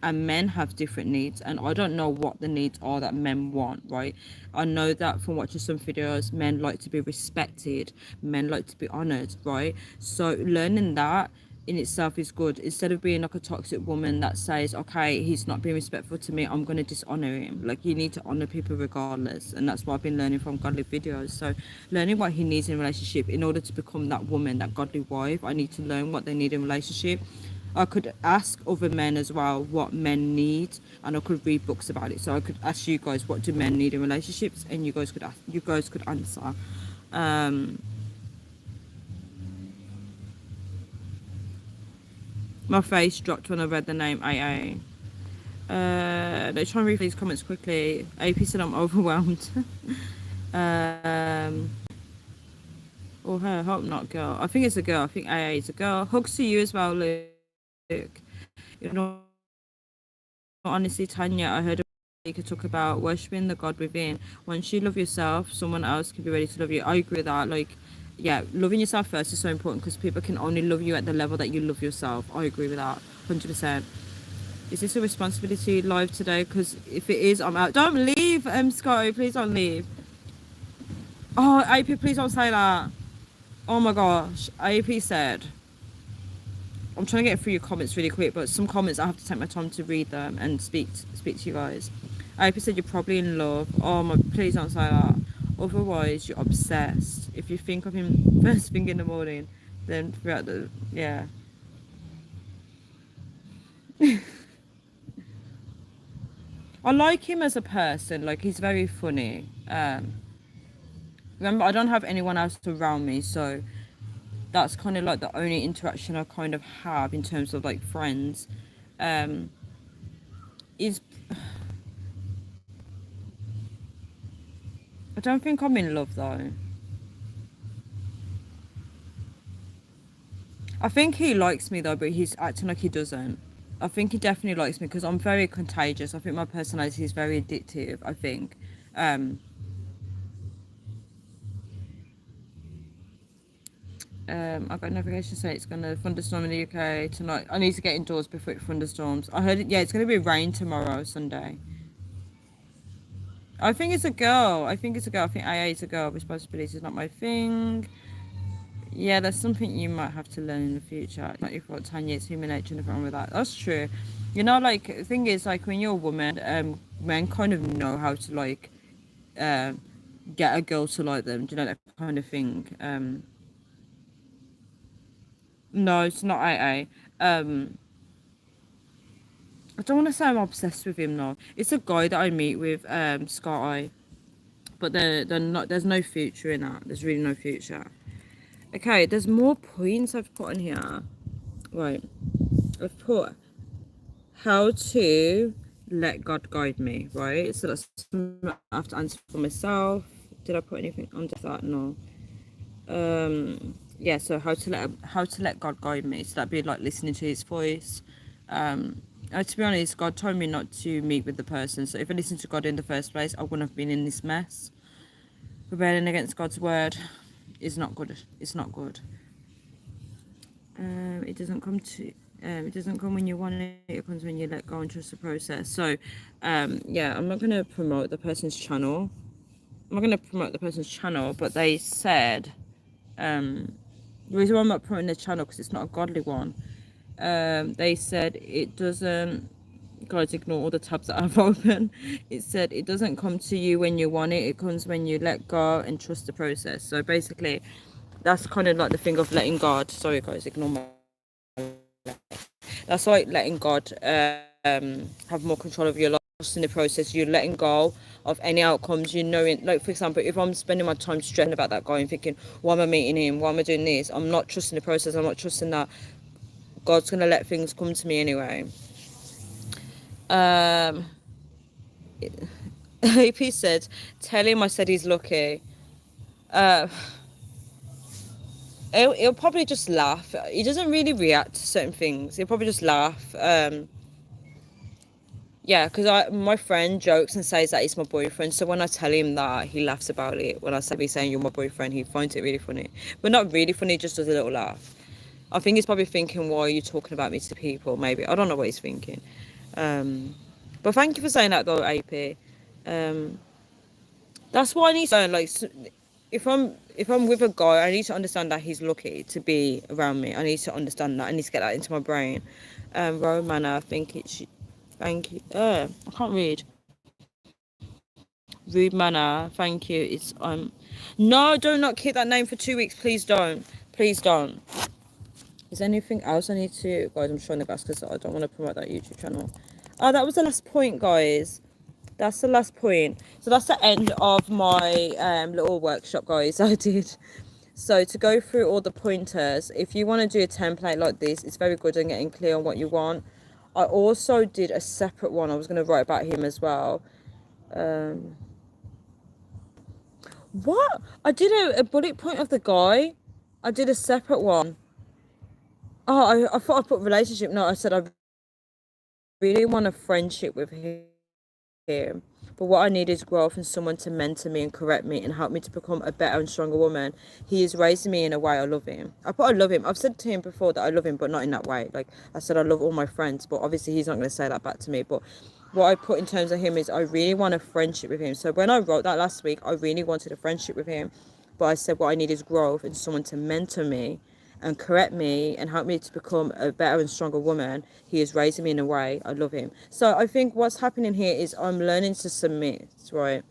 And men have different needs, and I don't know what the needs are that men want, right? I know that from watching some videos, men like to be respected, men like to be honored, right? So learning that in itself is good, instead of being like a toxic woman that says, okay, he's not being respectful to me, I'm going to dishonor him. Like, you need to honor people regardless, and that's what I've been learning from godly videos. So learning what he needs in a relationship, in order to become that woman, that godly wife, I need to learn what they need in a relationship. I could ask other men as well what men need, and I could read books about it. So I could ask you guys, what do men need in relationships, and you guys could answer. My face dropped when I read the name AA. Let's try and read these comments quickly. AP said I'm overwhelmed. um, or her, hope not girl. I think it's a girl. I think AA is a girl. Hugs to you as well, Luke. You know, honestly, Tanya, I heard you could talk about worshipping the God within. Once you love yourself, someone else can be ready to love you. I agree with that. Like, yeah, loving yourself first is so important because people can only love you at the level that you love yourself. I agree with that, 100%. Is this a responsibility live today? Because if it is, I'm out. Don't leave, Scotty. Please don't leave. Oh, AP, please don't say that. Oh my gosh. AP said, I'm trying to get through your comments really quick, but some comments I have to take my time to read them and speak to you guys. AP said you're probably in love. Oh my, please don't say that. Otherwise, you're obsessed. If you think of him first thing in the morning, then throughout the, yeah. I like him as a person. Like, he's very funny. Remember, I don't have anyone else around me, so that's kind of like the only interaction I kind of have in terms of like friends. Is I don't think I'm in love though. I think he likes me though, but he's acting like he doesn't. I think he definitely likes me because I'm very contagious. I think my personality is very addictive. I think. Um, I got a notification saying it's gonna thunderstorm in the UK tonight. I need to get indoors before it thunderstorms. I heard it. Yeah, it's gonna be rain tomorrow, Sunday. I think it's a girl. I think it's a girl. I think AA is a girl. Responsibility is not my thing. Yeah, that's something you might have to learn in the future. Not your fault, Tanya. It's human nature, nothing wrong with that. That's true. You know, like, the thing is, like, when you're a woman, men kind of know how to, like, um, get a girl to like them. Do you know that kind of thing? No, it's not AA. I don't want to say I'm obsessed with him, no. It's a guy that I meet with, Sky, but they're not. There's no future in that. There's really no future. Okay, there's more points I've put on here. Right, I've put how to let God guide me, right? So that's something I have to answer for myself. Did I put anything under that? No. Yeah, so how to let God guide me. So that'd be like listening to his voice. To be honest, God told me not to meet with the person. So if I listened to God in the first place, I wouldn't have been in this mess. Rebelling against God's word is not good. It's not good. It doesn't come to it doesn't come when you want it, it comes when you let go and trust the process. So yeah, I'm not going to promote the person's channel. I'm not going to promote the person's channel, but they said the reason why I'm not promoting the channel because it's not a godly one. They said it doesn't, guys, ignore all the tabs that I've opened. It said it doesn't come to you when you want it, it comes when you let go and trust the process. So basically that's kind of like the thing of letting God, sorry guys, ignore my, that's like letting God have more control of your life in the process. You're letting go of any outcomes, you know. Like, for example, if I'm spending my time stressing about that guy and thinking, why am I meeting him, why am I doing this, I'm not trusting the process. I'm not trusting that God's gonna let things come to me anyway. AP said, tell him I said he's lucky. He'll probably just laugh. He doesn't really react to certain things. He'll probably just laugh. Yeah, because my friend jokes and says that he's my boyfriend. So when I tell him that, he laughs about it. When I say me saying you're my boyfriend, he finds it really funny. But not really funny, just does a little laugh. I think he's probably thinking, why are you talking about me to people? Maybe. I don't know what he's thinking. But thank you for saying that though, AP. That's what I need to learn. Like, if I'm with a guy, I need to understand that he's lucky to be around me. I need to understand that. I need to get that into my brain. Romana, I think it's, thank you. I can't read. Rude manner, thank you. It's no, do not keep that name for 2 weeks. Please don't. Please don't. Is there anything else I need to, guys? I'm showing the glass because I don't want to promote that YouTube channel. Oh, that was the last point, guys. That's the last point. So that's the end of my little workshop, guys. I did. So to go through all the pointers, if you want to do a template like this, it's very good on getting clear on what you want. I also did a separate one. I was going to write about him as well. Um, what? I did a bullet point of the guy. I did a separate one. Oh, I thought I put relationship. No, I said I really want a friendship with him. But what I need is growth and someone to mentor me and correct me and help me to become a better and stronger woman. He is raising me in a way I love him. I put I love him. I've said to him before that I love him, but not in that way. Like I said, I love all my friends, but obviously he's not going to say that back to me. But what I put in terms of him is I really want a friendship with him. So when I wrote that last week, I really wanted a friendship with him. But I said what I need is growth and someone to mentor me and correct me and help me to become a better and stronger woman. He is raising me in a way I love him. So I think what's happening here is I'm learning to submit, right?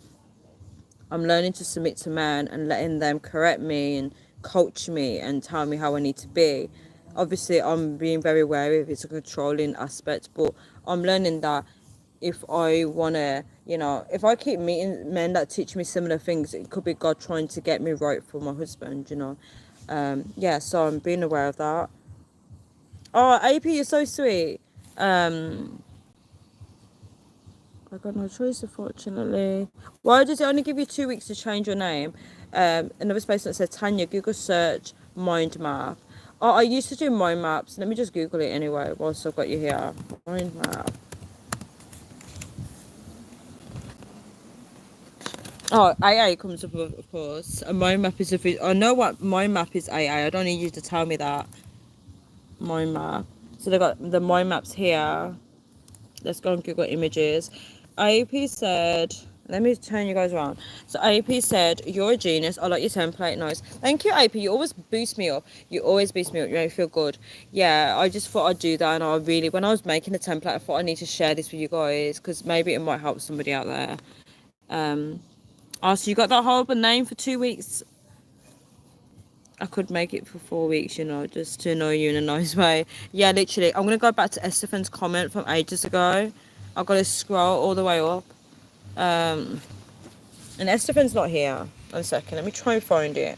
I'm learning to submit to men and letting them correct me and coach me and tell me how I need to be. Obviously, I'm being very wary if it's a controlling aspect, but I'm learning that if I want to, if I keep meeting men that teach me similar things, it could be God trying to get me right for my husband. Yeah, so I'm being aware of that. Oh, AP, you're so sweet. I got no choice, unfortunately. Why does it only give you 2 weeks to change your name? Another space that says Tanya, Google search mind map. Oh, I used to do mind maps. Let me just Google it anyway whilst I've got you here. Mind map. Oh, AA comes up, of course. A mind map is a. I know what mind map is. AA. I don't need you to tell me that. Mind map. So they've got the mind maps here. Let's go on Google Images. AAP said, let me turn you guys around. So AAP said, you're a genius. I like your template. Nice. Thank you, AAP. You always boost me up. You always boost me up. You make me feel good. Yeah, I just thought I'd do that. And when I was making the template, I thought I need to share this with you guys because maybe it might help somebody out there. Oh, so you got that horrible name for 2 weeks? I could make it for 4 weeks, just to annoy you in a nice way. Yeah, literally. I'm going to go back to Estefan's comment from ages ago. I've got to scroll all the way up. And Estefan's not here. 1 second. Let me try and find it.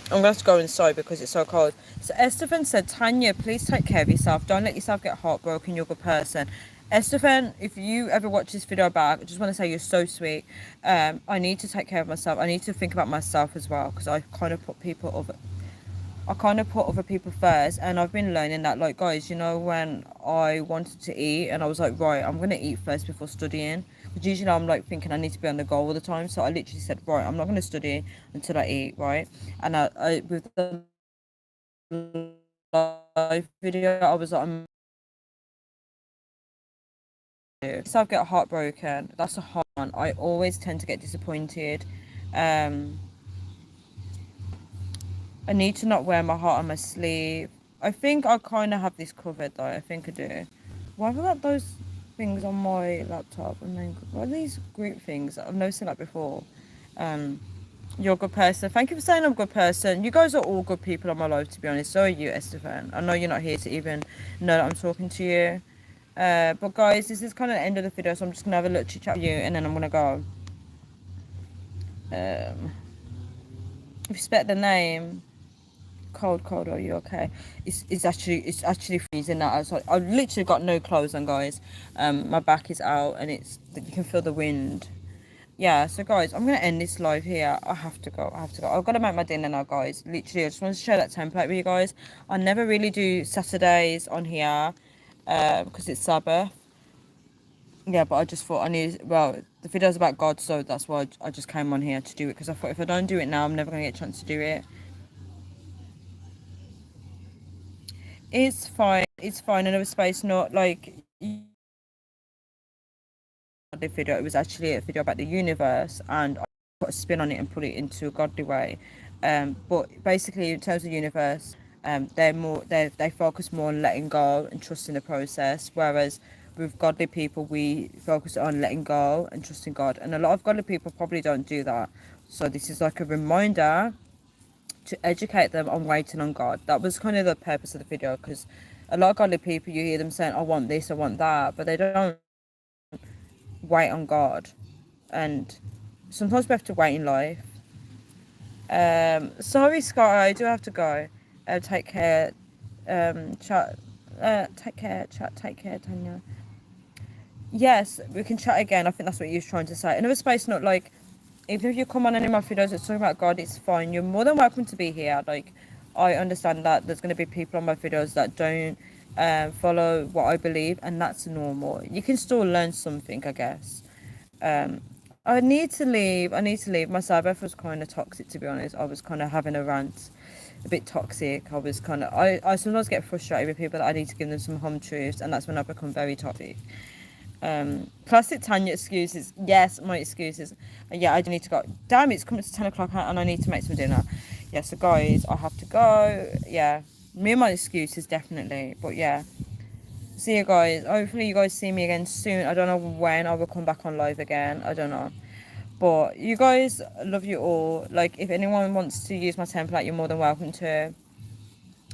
I'm going to have to go inside because it's so cold. So Estefan said, Tanya, please take care of yourself. Don't let yourself get heartbroken. You're a good person. Estefan, if you ever watch this video back, I just want to say you're so sweet. I need to take care of myself. I need to think about myself as well because I kind of put other people first, and I've been learning that, like, guys, when I wanted to eat and I was like, right, I'm gonna eat first before studying, because usually I'm like thinking I need to be on the go all the time. So I literally said, right, I'm not gonna study until I eat, right? And I with the live video, I was like, so I get heartbroken. That's a hard one. I always tend to get disappointed. I need to not wear my heart on my sleeve. I think I kind of have this covered though. I think I do. Why have I got those things on my laptop? And then what are these group things? I've never seen that before. You're a good person. Thank you for saying I'm a good person. You guys are all good people on my life, to be honest. So are you, Estefan. I know you're not here to even know that I'm talking to you. But guys, this is kind of the end of the video, so I'm just gonna have a little chit chat with you, and then I'm gonna go. Respect the name. Cold, are you okay? It's actually freezing now. I've literally got no clothes on, guys. My back is out and you can feel the wind. Yeah, so guys, I'm gonna end this live here. I have to go. I've got to make my dinner now, guys. Literally, I just wanted to share that template with you guys. I never really do Saturdays on here because it's Sabbath. Yeah, but I just thought the video's about God, so that's why I just came on here to do it, because I thought if I don't do it now, I'm never gonna get a chance to do it. It's fine. It's fine. Another space note, like the video. It was actually a video about the universe, and I put a spin on it and put it into a godly way. But basically, in terms of universe, they focus more on letting go and trusting the process, whereas with godly people, we focus on letting go and trusting God. And a lot of godly people probably don't do that. So this is like a reminder to educate them on waiting on God. That was kind of the purpose of the video, because a lot of godly people, you hear them saying, I want this, I want that, but they don't wait on God. And sometimes we have to wait in life. Sorry, Scott, I do have to go. Take care. Chat. Take care. Chat. Take care, Tanya. Yes, we can chat again. I think that's what you was trying to say. Another space, not like, even if you come on any of my videos that's talking about God, it's fine. You're more than welcome to be here. Like, I understand that there's going to be people on my videos that don't follow what I believe, and that's normal. You can still learn something, I guess. I need to leave. I need to leave. My Sabbath was kind of toxic, to be honest. I was kind of having a rant, a bit toxic. I sometimes get frustrated with people that I need to give them some home truths, and that's when I become very toxic. Classic Tanya excuses. Yes, my excuses. Yeah, I do need to go. Damn, it's coming to 10 o'clock and I need to make some dinner. Yeah, so guys, I have to go. Yeah, me and my excuses, definitely. But yeah, see you guys. Hopefully you guys see me again soon. I don't know when I will come back on live again. I don't know. But you guys, love you all. Like, if anyone wants to use my template, you're more than welcome to.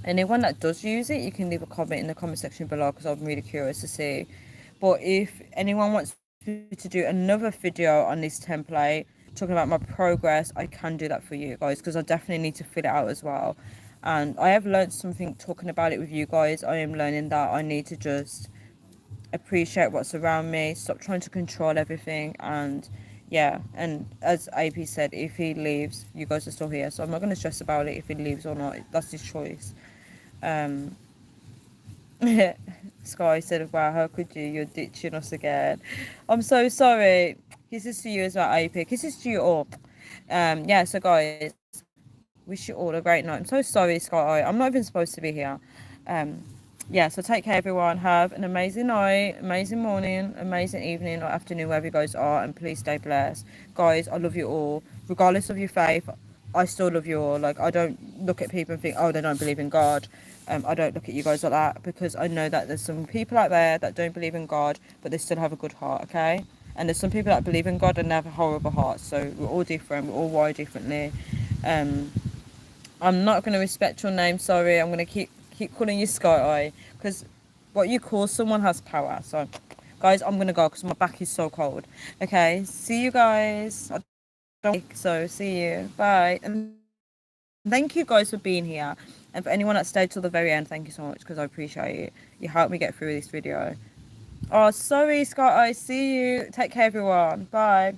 Anyone that does use it, you can leave a comment in the comment section below because I'm really curious to see. But if anyone wants me to do another video on this template talking about my progress, I can do that for you guys because I definitely need to fill it out as well. And I have learned something talking about it with you guys. I am learning that I need to just appreciate what's around me, stop trying to control everything, and yeah. And as AP said, if he leaves, you guys are still here, so I'm not going to stress about it if he leaves or not. That's his choice. um Sky said, wow, how could you? You're ditching us again. I'm so sorry. Kisses to you as well, AP. Kisses to you all. Yeah, so guys, wish you all a great night. I'm so sorry, Sky. I'm not even supposed to be here. Um, yeah, so take care, everyone. Have an amazing night, amazing morning, amazing evening or afternoon, wherever you guys are, and please stay blessed. Guys, I love you all. Regardless of your faith, I still love you all. Like, I don't look at people and think, oh, they don't believe in God. I don't look at you guys like that because I know that there's some people out there that don't believe in God, but they still have a good heart, okay? And there's some people that believe in God and they have a horrible heart. So we're all different. We're all wired differently. I'm not going to respect your name, sorry. I'm going to keep calling you Sky Eye because what you call someone has power. So, guys, I'm going to go because my back is so cold. Okay, see you guys. So, see you. Bye. And thank you guys for being here. And for anyone that stayed till the very end, thank you so much because I appreciate it. You helped me get through this video. Oh, sorry, Sky Eye. See you. Take care, everyone. Bye.